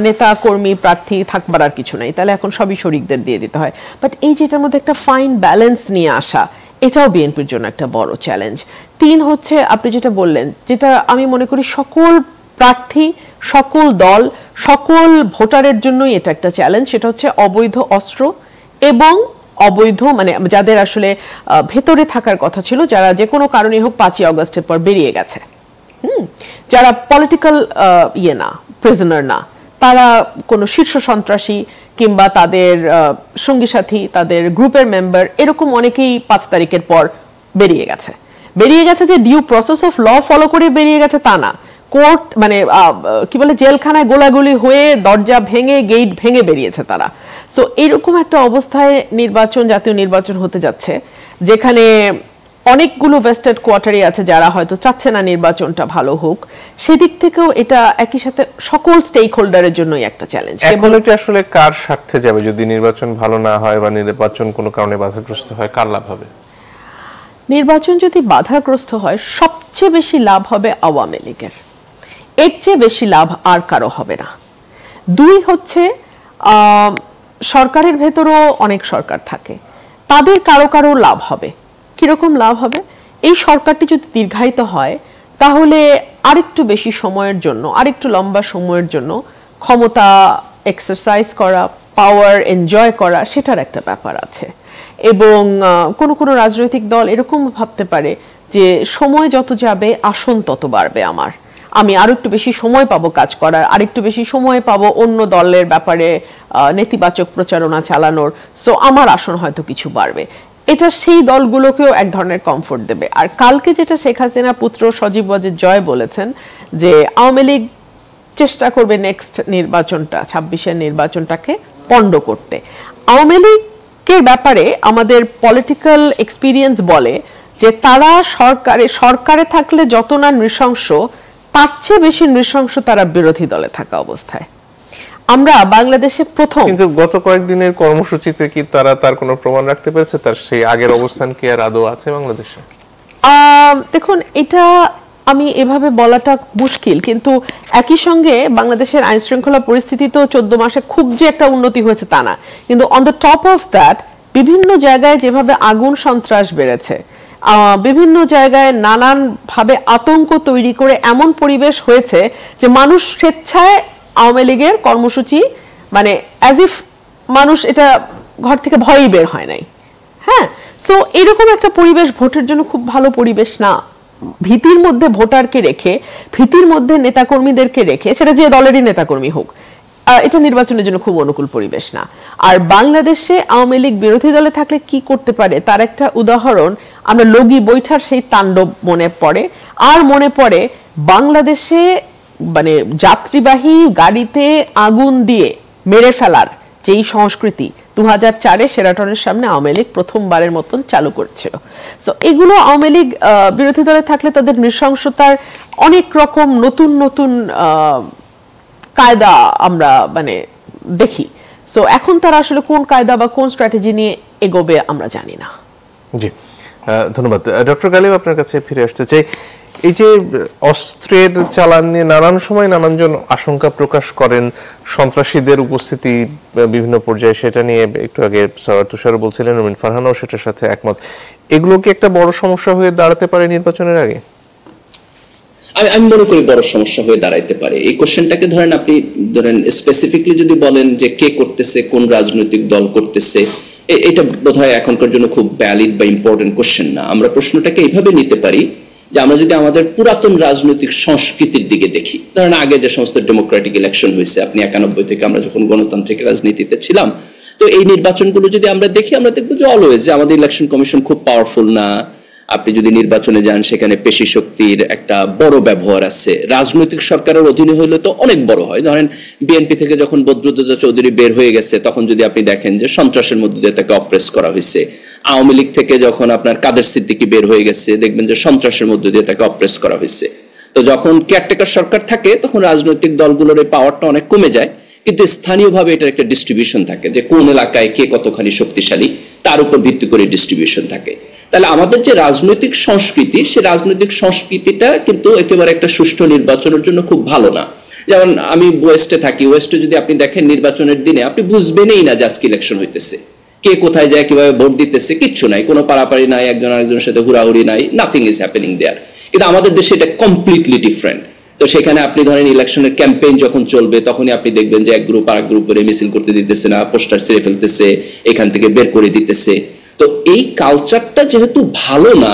নেতা কর্মী প্রার্থী থাকবার আর কিছু নাই, তাহলে এখন সবই শরিকদের দিয়ে দিতে হয়। বাট এই যেটার মধ্যে একটা ফাইন ব্যালেন্স নিয়ে আসা, এটাও বিএনপির জন্য একটা বড় চ্যালেঞ্জ। 3 হচ্ছে আপনি যেটা বললেন, যেটা আমি মনে করি সকল প্রার্থী, সকল দল, সকল ভোটারের জন্যই এটা একটা চ্যালেঞ্জ, সেটা হচ্ছে অবৈধ অস্ত্র এবং অবৈধ, মানে যাদের আসলে ভেতরে থাকার কথা ছিল, যারা যে কোনো কারণে হোক 5ই আগস্টের পর বেরিয়ে গেছে, যারা পলিটিক্যাল না, প্রিজনার না, তারা কোনো শীর্ষ সন্ত্রাসী কিংবা তাদের সঙ্গী সাথী, তাদের গ্রুপের মেম্বার, এরকম অনেকেই 5 তারিখের পর বেরিয়ে গেছে যে due process of law follow করে বেরিয়ে গেছে তা না, কোর্ট মানে কি বলে জেলখানায় গোলাগুলি হয়ে দরজা ভেঙে গেট ভেঙে বেরিয়েছে তারা। সো এইরকম একটা অবস্থায় জাতীয় নির্বাচন হতে যাচ্ছে, যেখানে অনেকগুলো ভেস্টেড কোয়ার্টারই আছে যারা হয়তো চাচ্ছে না নির্বাচনটা ভালো হোক। সেদিক থেকেও এটা একই সাথে সকল স্টেক হোল্ডারের জন্যই একটা চ্যালেঞ্জ। এখন এটা আসলে কার স্বার্থে যাবে? যদি নির্বাচন ভালো না হয় বা নির্বাচন কোনো কারণে বাধাগ্রস্ত হয়, কার লাভ হবে? নির্বাচন যদি বাধাগ্রস্ত হয় সবচেয়ে বেশি লাভ হবে আওয়ামী লীগের, এর চেয়ে বেশি লাভ আর কারো হবে না। 2 হচ্ছে সরকারের ভেতরও অনেক সরকার থাকে, তাদের কারো কারো লাভ হবে। কিরকম লাভ হবে? এই সরকারটি যদি দীর্ঘায়িত হয় তাহলে আরেকটু বেশি সময়ের জন্য, আরেকটু লম্বা সময়ের জন্য ক্ষমতা এক্সারসাইজ করা, পাওয়ার এনজয় করা, সেটার একটা ব্যাপার আছে। এবং কোন রাজনৈতিক দল এরকম ভাবতে পারে যে সময় যত যাবে আসন তত বাড়বে, আমি আরো একটু বেশি সময় পাবো কাজ করার, আরেকটু বেশি সময় পাবো অন্য দলের ব্যাপারে নেতিবাচক প্রচারণা চালানোর, সো আমার আসন হয়তো কিছু বাড়বে। এটা সেই দলগুলোকেও এক ধরনের কমফোর্ট দেবে। আর কালকে যেটা শেখ হাসিনা পুত্র সজীব ওয়াজেদ জয় বলেছেন যে আওয়ামী লীগ চেষ্টা করবে নেক্সট নির্বাচনটা 26-এর নির্বাচনটাকে পণ্ড করতে। আওয়ামী লীগের ব্যাপারে আমাদের পলিটিক্যাল এক্সপিরিয়েন্স বলে যে তারা সরকারে থাকলে যত না নৃশংস, তার চেয়ে বেশি নৃশংস তারা বিরোধী দলে থাকা অবস্থায়। আমরা বাংলাদেশে প্রথম, কিন্তু গত কয়েকদিনের কর্মসূচিতে কি তারা তার কোনো প্রমাণ রাখতে পেরেছে? তার সেই আগের অবস্থান কি আর আদৌ আছে বাংলাদেশে? দেখুন, এটা আমি এভাবে বলাটা মুশকিল, কিন্তু একই সঙ্গে বাংলাদেশের আইন শৃঙ্খলা পরিস্থিতি তো 14 মাসে খুব যে একটা উন্নতি হয়েছে তা না, কিন্তু on the top of that বিভিন্ন জায়গায় যেভাবে আগুন সন্ত্রাস বেড়েছে, বিভিন্ন জায়গায় নানানভাবে আতঙ্ক তৈরি করে এমন পরিবেশ হয়েছে যে মানুষ স্বেচ্ছায় আওয়ামী লীগের কর্মসূচি, মানে অ্যাজ ইফ মানুষ এটা ঘর থেকে ভয়ই বের হয় নাই। হ্যাঁ, সো এরকম একটা পরিবেশ ভোটের জন্য খুব ভালো পরিবেশ না। ভীতির মধ্যে ভোটারকে রেখে, ভীতির মধ্যে নেতাকর্মীদেরকে রেখে, সেটা যে দলেরই নেতাকর্মী হোক, এটা নির্বাচনের জন্য খুব অনুকূল পরিবেশ না। আর বাংলাদেশে আওয়ামী লীগ বিরোধী দলে থাকলে কি করতে পারে তার একটা উদাহরণ আমরা লগি বৈঠার সেই তাণ্ডব মনে পড়ে। আর মনে পড়ে বাংলাদেশে মানে যাত্রীবাহী গাড়িতে আগুন দিয়ে মেরে ফেলার যেই সংস্কৃতি 2004-এ শেরাটনের সামনে আওয়ামী লীগ প্রথমবারের মতন চালু করছিল। সো এগুলো আওয়ামী লীগ বিরোধী দলে থাকলে তাদের নৃশংসতার অনেক রকম নতুন নতুন কায়দা আমরা মানে দেখি। সো এখন তারা আসলে কোন কায়দা বা কোন স্ট্র্যাটেজি নিয়ে এগোবে আমরা জানি না। জি, ধন্যবাদ। ডক্টর গালিব, আপনার কাছে ফিরে আসতে চাই। এই যে অস্ত্রের চালান নিয়ে নানান সময় নানানজন আশঙ্কা প্রকাশ করেন, সন্ত্রাসীদের উপস্থিতি বিভিন্ন পর্যায়ে, সেটা নিয়ে একটু আগে তুষার বলছিলেন, রুমিন ফারহানাও সেটার সাথে একমত। এগুলো কি একটা বড় সমস্যা হয়ে দাঁড়াতে পারে নির্বাচনের আগে? আমি মনে করি বড় সমস্যা হয়ে দাঁড়াইতে পারে। এই কোশ্চেনটাকে আপনি ধরেন স্পেসিফিকলি যদি বলেন যে কে করতেছে, কোন রাজনৈতিক দল করতেছে, এটা বোধহয় এখনকার জন্য খুব ভ্যালিড বা ইম্পর্টেন্ট কোশ্চেন না। আমরা প্রশ্নটাকে এইভাবে নিতে পারি যে আমরা যদি আমাদের পুরাতন রাজনৈতিক সংস্কৃতির দিকে দেখি, ধরেন আগে যে সমস্ত ডেমোক্রেটিক ইলেকশন হয়েছে, আপনি 91 থেকে আমরা যখন গণতান্ত্রিক রাজনীতিতে ছিলাম, তো এই নির্বাচনগুলো যদি আমরা দেখি, আমরা দেখবো যে অলওয়েজ যে আমাদের ইলেকশন কমিশন খুব পাওয়ারফুল না। আপনি যদি নির্বাচনে যান, সেখানে পেশি শক্তির একটা বড় ব্যবহার আছে। রাজনৈতিক সরকারের অধীনে হইলে তো অনেক বড় হয়। ধরেন বিএনপি থেকে যখন বদরুদ্দোজা চৌধুরী বের হয়ে গেছে, তখন যদি আপনি দেখেন যে সন্ত্রাসের মধ্যে দিয়ে তাকে অপ্রেস করা হয়েছে। আওয়ামী লীগ থেকে যখন আপনার কাদের সিদ্দিকী বের হয়ে গেছে, দেখবেন যে সন্ত্রাসের মধ্যে দিয়ে তাকে অপ্রেস করা হয়েছে। তো যখন কেয়ারটেকার সরকার থাকে, তখন রাজনৈতিক দলগুলোর এই পাওয়ারটা অনেক কমে যায়, কিন্তু স্থানীয়ভাবে এটার একটা ডিস্ট্রিবিউশন থাকে যে কোন এলাকায় কে কতখানি শক্তিশালী, তার উপর ভিত্তি করে ডিস্ট্রিবিউশন থাকে। তাহলে আমাদের যে রাজনৈতিক সংস্কৃতি, সে রাজনৈতিক সংস্কৃতিটা কিন্তু একেবারে একটা সুষ্ঠু নির্বাচনের জন্য খুব ভালো না। যেমন আমি ওয়েস্টে থাকি, ওয়েস্টে যদি আপনি দেখেন নির্বাচনের দিনে আপনি বুঝবেনই না যে আজকে ইলেকশন হইতেছে, কে কোথায় যায়, কিভাবে ভোট দিতেছে, কিচ্ছু নাই, কোনো পারাপারি নাই, একজন আরেকজনের সাথে হুড়াহুড়ি নাই, নাথিং ইজ হ্যাপেনিং দেয়ার। কিন্তু আমাদের দেশে এটা কমপ্লিটলি ডিফারেন্ট। তো সেখানে আপনি ধরেন ইলেকশনের ক্যাম্পেইন যখন চলবে, তখনই আপনি দেখবেন যে এক গ্রুপ আর এক গ্রুপ করে মিছিল করতে দিতেছে না, পোস্টার ছেড়ে ফেলতেছে, এখান থেকে বের করে দিতেছে। তো এই কালচারটা যেহেতু ভালো না,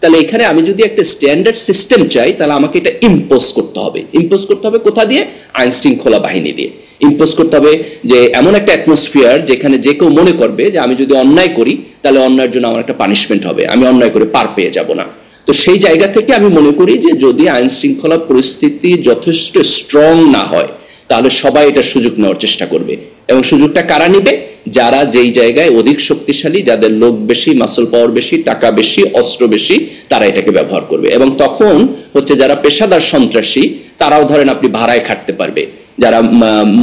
তাহলে এখানে আমি যদি একটা স্ট্যান্ডার্ড সিস্টেম চাই, তাহলে আমাকে এটা ইম্পোজ করতে হবে। ইম্পোজ করতে হবে কোথা দিয়ে? আইন শৃঙ্খলা বাহিনী দিয়ে ইম্পোজ করতে হবে। যে এমন একটা অ্যাটমসফিয়ার যেখানে যে কেউ মনে করবে যে আমি যদি অন্যায় করি, তাহলে অন্যায়ের জন্য আমার একটা পানিশমেন্ট হবে, আমি অন্যায় করে পার পেয়ে যাব না। তো সেই জায়গা থেকে আমি মনে করি যে যদি আইন শৃঙ্খলা পরিস্থিতি যথেষ্ট স্ট্রং না হয়, তাহলে সবাই এটার সুযোগ নেওয়ার চেষ্টা করবে। এবং সুযোগটা কারা নিবে? যারা যেই জায়গায় অধিক শক্তিশালী, যাদের লোক বেশি, মাসল পাওয়ার বেশি, টাকা বেশি, অস্ত্র বেশি, তারা এটাকে ব্যবহার করবে। এবং তখন হচ্ছে যারা পেশাদার সন্ত্রাসী, তারাও ধরেন আপনি ভাড়ায় খাটতে পারবে। যারা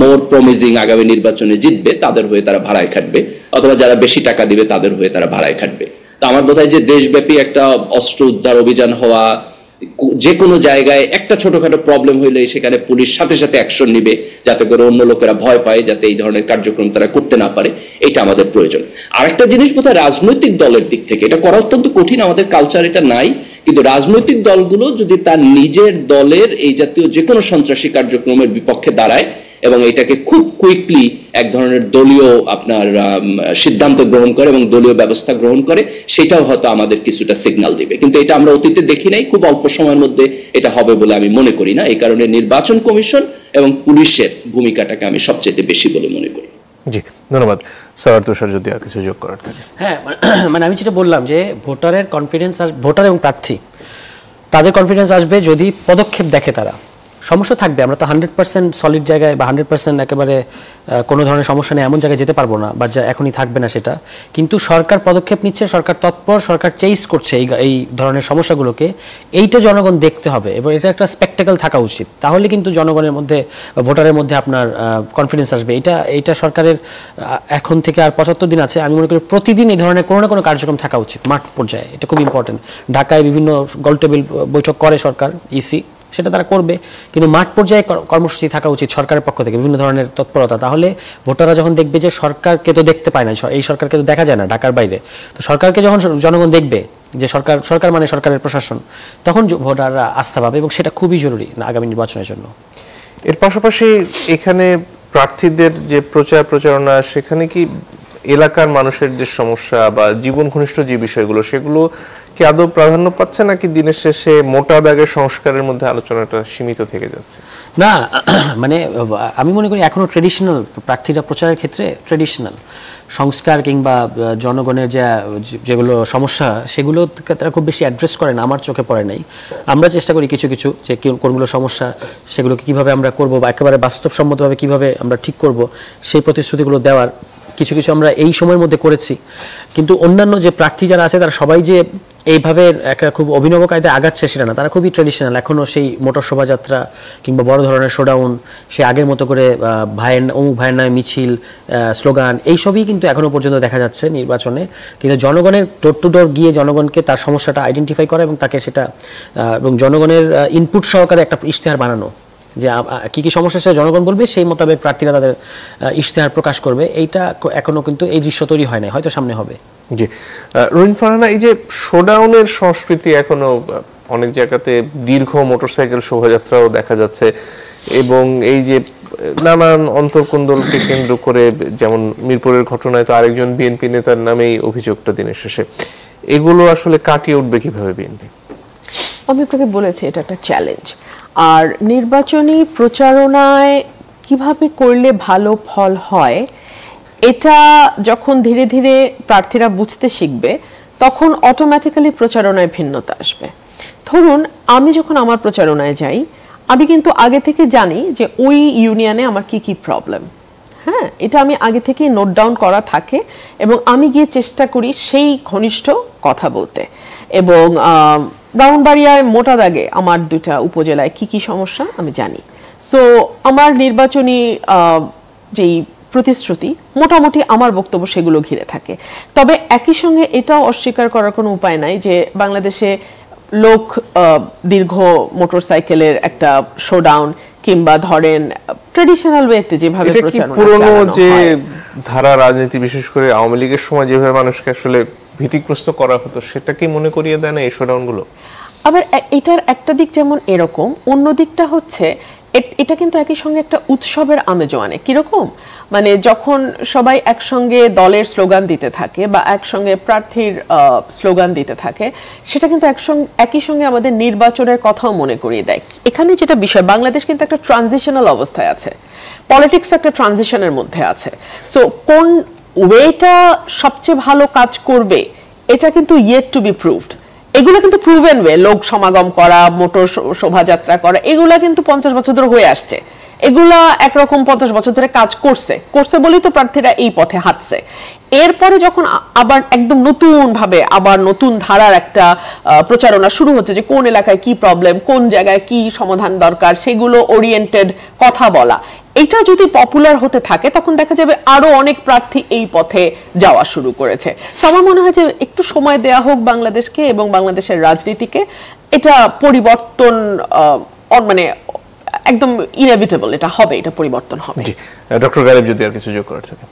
মোর প্রমিজিং আগামী নির্বাচনে জিতবে, তাদের হয়ে তারা ভাড়ায় খাটবে, অথবা যারা বেশি টাকা দিবে তাদের হয়ে তারা ভাড়ায় খাটবে। তো আমার বোধ হয় যে দেশব্যাপী একটা অস্ত্র উদ্ধার অভিযান হওয়া, যে কোনো জায়গায় একটা ছোটখাটো প্রবলেম হইলে সেখানে পুলিশ সাথে সাথে অ্যাকশন নিবে, যাতে করে অন্য লোকেরা ভয় পায়, যাতে এই ধরনের কার্যক্রম তারা করতে না পারে, এটা আমাদের প্রয়োজন। আরেকটা জিনিস বোধহয় রাজনৈতিক দলের দিক থেকে এটা করা অত্যন্ত কঠিন, আমাদের কালচার এটা নাই, কিন্তু রাজনৈতিক দলগুলো যদি তার নিজের দলের এই জাতীয় যে কোনো সন্ত্রাসী কার্যক্রমের বিপক্ষে দাঁড়ায় এবং এটাকে খুব কুইকলি এক ধরনের দলীয় আপনার সিদ্ধান্ত গ্রহণ করে এবং দলীয় ব্যবস্থা গ্রহণ করে, সেটাও হয়তো আমাদের কিছুটা সিগন্যাল দিবে। কিন্তু এটা আমরা অতীতে দেখি নাই, খুব অল্প সময়ের মধ্যে এটা হবে বলে আমি মনে করি না। এই কারণে নির্বাচন কমিশন এবং পুলিশের ভূমিকাটাকে আমি সবচেয়ে বেশি বলে মনে করি। জি, ধন্যবাদ। স্যার তুষার, যদি আর কিছু যোগ করার থাকে। হ্যাঁ, মানে আমি যেটা বললাম যে ভোটারের কনফিডেন্স, ভোটার এবং প্রার্থী তাদের কনফিডেন্স আসবে যদি পদক্ষেপ দেখে তারা। সমস্যা থাকবে, আমরা তো 100% সলিড জায়গায় বা 100% একেবারে কোনো ধরনের সমস্যা নেই এমন জায়গায় যেতে পারবো না, বা যা এখনই থাকবে না সেটা। কিন্তু সরকার পদক্ষেপ নিচ্ছে, সরকার তৎপর, সরকার চেস করছে এই ধরনের সমস্যাগুলোকে, এইটা জনগণ দেখতে হবে এবং এটা একটা স্পেকটাকেল থাকা উচিত। তাহলে কিন্তু জনগণের মধ্যে, ভোটারের মধ্যে আপনার কনফিডেন্স আসবে। এটা সরকারের এখন থেকে আর 75 দিন আছে, আমি মনে করি প্রতিদিন এই ধরনের কোনো না কোনো কার্যক্রম থাকা উচিত মাঠ পর্যায়ে। এটা খুব ইম্পর্টেন্ট। ঢাকায় বিভিন্ন গোলটেবিল বৈঠক করে সরকার, ইসি, সেটা তারা করবে, কিন্তু মাঠ পর্যায়ে কর্মসূচি থাকা উচিত সরকারের পক্ষ থেকে, বিভিন্ন ধরনের তৎপরতা। তাহলে ভোটাররা যখন দেখবে যে সরকারকে তো দেখতে পায় না, এই সরকারকে তো দেখা যায় না ঢাকার বাইরে, তো সরকারকে যখন জনগণ দেখবে যে সরকার মানে সরকারের প্রশাসন, তখন ভোটাররা আস্থা পাবে এবং সেটা খুবই জরুরি না আগামী নির্বাচনের জন্য। এর পাশাপাশি এখানে প্রার্থীদের যে প্রচারণা, সেখানে কি এলাকার মানুষের যে সমস্যা বা জীবন ঘনিষ্ঠ যে বিষয়গুলো, সেগুলো কি আদৌ প্রাধান্য পাচ্ছে, নাকি দিনের শেষে মোটা দাগের সংস্কারের মধ্যে আলোচনাটা সীমিত থেকে যাচ্ছে? না, মানে আমি মনে করি এখনো ট্রেডিশনাল প্রার্থীরা প্রচারের ক্ষেত্রে ট্রেডিশনাল সংস্কার কিংবা জনগণের যেগুলো সমস্যা, সেগুলো তারা খুব বেশি অ্যাড্রেস করে না, আমার চোখে পড়ে নাই। আমরা চেষ্টা করি কিছু কিছু যে কোনগুলো সমস্যা, সেগুলোকে কিভাবে আমরা করব বা একেবারে বাস্তবসম্মতভাবে কিভাবে আমরা ঠিক করব, সেই প্রতিশ্রুতিগুলো দেওয়ার কিছু কিছু আমরা এই সময়ের মধ্যে করেছি। কিন্তু অন্যান্য যে প্রার্থী যারা আছে তারা সবাই যে এইভাবে একটা খুব অভিনব কায়দায় আগাচ্ছে সেটা না, তারা খুবই ট্রেডিশনাল। এখনও সেই মোটর শোভাযাত্রা কিংবা বড় ধরনের শোডাউন, সে আগের মতো করে অমুক ভাইয়ের নামে মিছিল, স্লোগান, এইসবই কিন্তু এখনও পর্যন্ত দেখা যাচ্ছে নির্বাচনে। কিন্তু জনগণের ডোর টু ডোর গিয়ে জনগণকে তার সমস্যাটা আইডেন্টিফাই করা এবং তাকে সেটা এবং জনগণের ইনপুট সহকারে একটা ইশতেহার বানানো, যে কি কি সমস্যা সেটা জনগণ বলবে, সেই মোতাবেক প্রার্থীরা তাদের ইশতেহার প্রকাশ করবে। এইটা এখনো কিন্তু এই দৃশ্য তৈরি হয় নাই, হয়তো সামনে হবে। জি, রুইন ফারহানা, এই যে শোডাউনের সংস্কৃতি এখনো অনেক জায়গাতে, দীর্ঘ মোটরসাইকেল শোভাযাত্রাও দেখা যাচ্ছে, এবং এই যে নানান অন্তর্কোন্দলকে কেন্দ্র করে, যেমন মিরপুরের ঘটনায় তো আরেকজন বিএনপি নেতার নামেই অভিযোগটা দিনের শেষে, এগুলো আসলে কাটিয়ে উঠবে কিভাবে বিএনপি? আমি আপনাকে বলেছি এটা একটা চ্যালেঞ্জ। আর নির্বাচনী প্রচারণায় কিভাবে করলে ভালো ফল হয়, এটা যখন ধীরে ধীরে প্রার্থীরা বুঝতে শিখবে, তখন অটোমেটিক্যালি প্রচারণায় ভিন্নতা আসবে। ধরুন, আমি যখন আমার প্রচারণায় যাই, আমি কিন্তু আগে থেকে জানি যে ওই ইউনিয়নে আমার কি কি প্রবলেম, হ্যাঁ, এটা আমি আগে থেকে নোট ডাউন করা থাকে, এবং আমি গিয়ে চেষ্টা করি সেই ঘনিষ্ঠ কথা বলতে। এবং ব্রাহ্মণবাড়িয়ায় মোটা দাগে আমার 2টা উপজেলায় কি কি সমস্যা আমি জানি। সো আমার নির্বাচনী যেই প্রতিশ্রুতি, মোটামুটি আমার বক্তব্য সেগুলো ঘিরে থাকে। তবে একই সঙ্গে এটাও অস্বীকার করার কোনো উপায় নাই যে বাংলাদেশে লোক দীর্ঘ মোটরসাইকেলের একটা শোডাউন কিংবা ধরেন ট্রেডিশনাল ওয়েতে যেভাবে প্রচারণা পুরনো যে ধারা রাজনীতি, বিশেষ করে আওয়ামী লীগের সময় যেভাবে মানুষকে আসলে ভীতিগ্রস্ত করা হতো, সেটাকে মনে করিয়ে দেয় না এই শোডাউনগুলো? আবার এটার একটা দিক যেমন এরকম, অন্য দিকটা হচ্ছে এটা কিন্তু একই সঙ্গে একটা উৎসবের আমেজও আনে। কিরকম? মানে যখন সবাই একসঙ্গে দলের স্লোগান দিতে থাকে বা একসঙ্গে প্রার্থীর স্লোগান দিতে থাকে, সেটা কিন্তু একই সঙ্গে আমাদের নির্বাচনের কথাও মনে করিয়ে দেয়। এখানে যেটা বিষয়, বাংলাদেশ কিন্তু একটা ট্রানজিশনাল অবস্থায় আছে, পলিটিক্স একটা ট্রানজিশনের মধ্যে আছে। সো কোন ওয়েটা সবচেয়ে ভালো কাজ করবে, এটা কিন্তু ইয়েট টু বি প্রুভড। এগুলো কিন্তু প্রুভেন ওয়ে, লোক সমাগম করা, মোটর শোভাযাত্রা করা, এগুলা কিন্তু 50 বছর ধরে হয়ে আসছে। এগুলা একরকম 50 বছর ধরে কাজ করছে বলেই তো প্রার্থীরা এই পথে হাঁটছে। এরপরে যখন আবার একদম নতুন ভাবে, আবার নতুন ধারার একটা প্রচারণা শুরু হচ্ছে যে কোন এলাকায় কি প্রবলেম, কোন জায়গায় কি সমাধান দরকার, সেগুলো ওরিয়েন্টেড কথা বলা, এটা যদি পপুলার হতে থাকে, তখন দেখা যাবে আরো অনেক প্রার্থী এই পথে যাওয়া শুরু করেছে। আমার মনে হয় যে একটু সময় দেয়া হোক বাংলাদেশকে এবং বাংলাদেশের রাজনীতিকে, এটা পরিবর্তন মানে একদম ইনএভিটেবল, এটা হবে, এটা পরিবর্তন হবে। ডক্টর গালিব, যদি আর কিছু যোগ করার থাকে।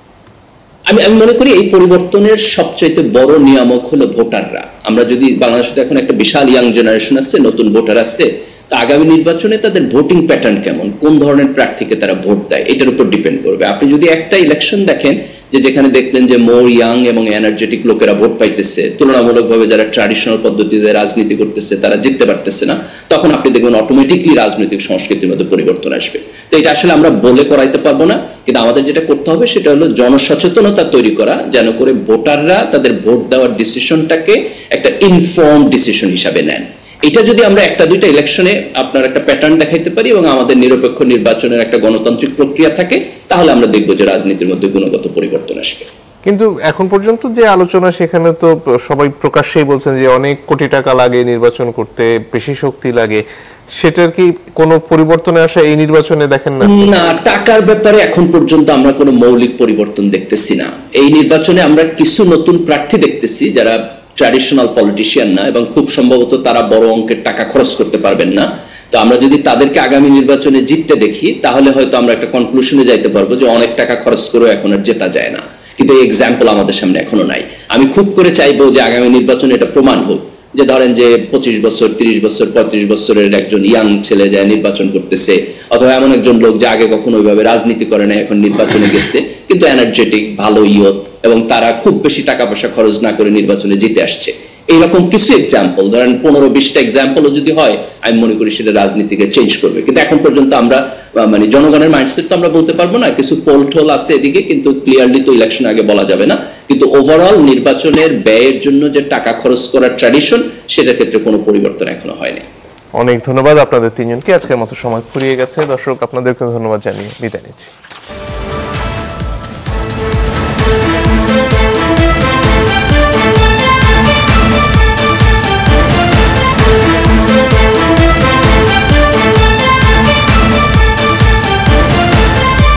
আমি মনে করি এই পরিবর্তনের সবচেয়ে বড় নিয়ামক হলো ভোটাররা। আমরা যদি বাংলাদেশে এখন একটা বিশাল ইয়াং জেনারেশন আসছে, নতুন ভোটার আসছে, তো আগামী নির্বাচনে তাদের ভোটিং প্যাটার্ন কেমন, কোন ধরনের প্রার্থীকে তারা ভোট দেয়, এটার উপর ডিপেন্ড করবে। আপনি যদি একটা ইলেকশন দেখেন যেখানে দেখলেন যে মোর ইয়াং এবং এনার্জেটিক লোকেরা ভোট পাইতেছে, তুলনামূলকভাবে যারা ট্র্যাডিশনাল পদ্ধতিতে রাজনীতি করতেছে তারা জিততে পারতেছে না, তখন আপনি দেখবেন অটোমেটিকলি রাজনৈতিক সংস্কৃতির মধ্যে পরিবর্তন আসবে। তো এটা আসলে আমরা বলে করাইতে পারবো না, কিন্তু আমাদের যেটা করতে হবে সেটা হলো জনসচেতনতা তৈরি করা, যেন করে ভোটাররা তাদের ভোট দেওয়ার ডিসিশনটাকে একটা ইনফর্ম ডিসিশন হিসাবে নেন। এটা যদি আমরা একটা দুইটা ইলেকশনে আপনার একটা প্যাটার্ন দেখাইতে পারি এবং আমাদের নিরপেক্ষ নির্বাচনের একটা গণতান্ত্রিক প্রক্রিয়া থাকে, তাহলে আমরা দেখব যে রাজনীতির মধ্যে গুণগত পরিবর্তন আসবে। কিন্তু এখন পর্যন্ত যে আলোচনা, সেখানে তো সবাই প্রকাশ্যেই বলছেন যে অনেক কোটি টাকা লাগে নির্বাচন করতে, বেশি শক্তি লাগে, সেটার কি কোনো পরিবর্তনে আসা এই নির্বাচনে দেখেন না? না, টাকার ব্যাপারে এখন পর্যন্ত আমরা কোনো মৌলিক পরিবর্তন দেখতেছি না। এই নির্বাচনে আমরা কিছু নতুন প্রার্থী দেখতেছি যারা ট্র্যাডিশনাল পলিটিশিয়ান না, এবং খুব সম্ভবত তারা বড় অঙ্কের টাকা খরচ করতে পারবেন না। তো আমরা যদি তাদেরকে আগামী নির্বাচনে জিততে দেখি, তাহলে হয়তো আমরা একটা কনক্লুশনে যাইতে পারবো যে অনেক টাকা খরচ করেও এখন আর জেতা যায় না, কিন্তু এই এক্সাম্পল আমাদের সামনে এখনো নাই। আমি খুব করে চাইবো যে আগামী নির্বাচনে এটা প্রমাণ হোক, যে ধরেন যে 25 বছর 30 বছর 35 বছরের একজন ইয়াং ছেলে যায় নির্বাচন করতেছে, অথবা এমন একজন লোক যে আগে কখনো ওইভাবে রাজনীতি করে না, এখন নির্বাচনে গেছে, কিন্তু এনার্জেটিক, ভালো ইয়ত, এবং তারা খুব বেশি টাকা পয়সা খরচ না করে নির্বাচনে জিতে আসছে। এইরকম কিছু এক্সাম্পল, ধরেন 15-20টা এক্সাম্পলও যদি হয়, আমি মনে করি সেটা রাজনীতিকে চেঞ্জ করবে। কিন্তু এখন পর্যন্ত আমরা মানে জনগণের মাইন্ডসেট তো আমরা বলতে পারবো না, কিছু পোল টোল আছে এদিকে, কিন্তু ক্লিয়ারলি তো ইলেকশন আগে বলা যাবে না। কিন্তু ওভারঅল নির্বাচনের ব্যয়ের জন্য যে টাকা খরচ করার ট্র্যাডিশন, সেটার ক্ষেত্রে কোনো পরিবর্তন এখনো হয়নি। অনেক ধন্যবাদ আপনাদের তিনজনকে, আজকের মতো সময় ফুরিয়ে গেছে। দর্শক, আপনাদেরকে ধন্যবাদ জানিয়ে বিদায় নিচ্ছি।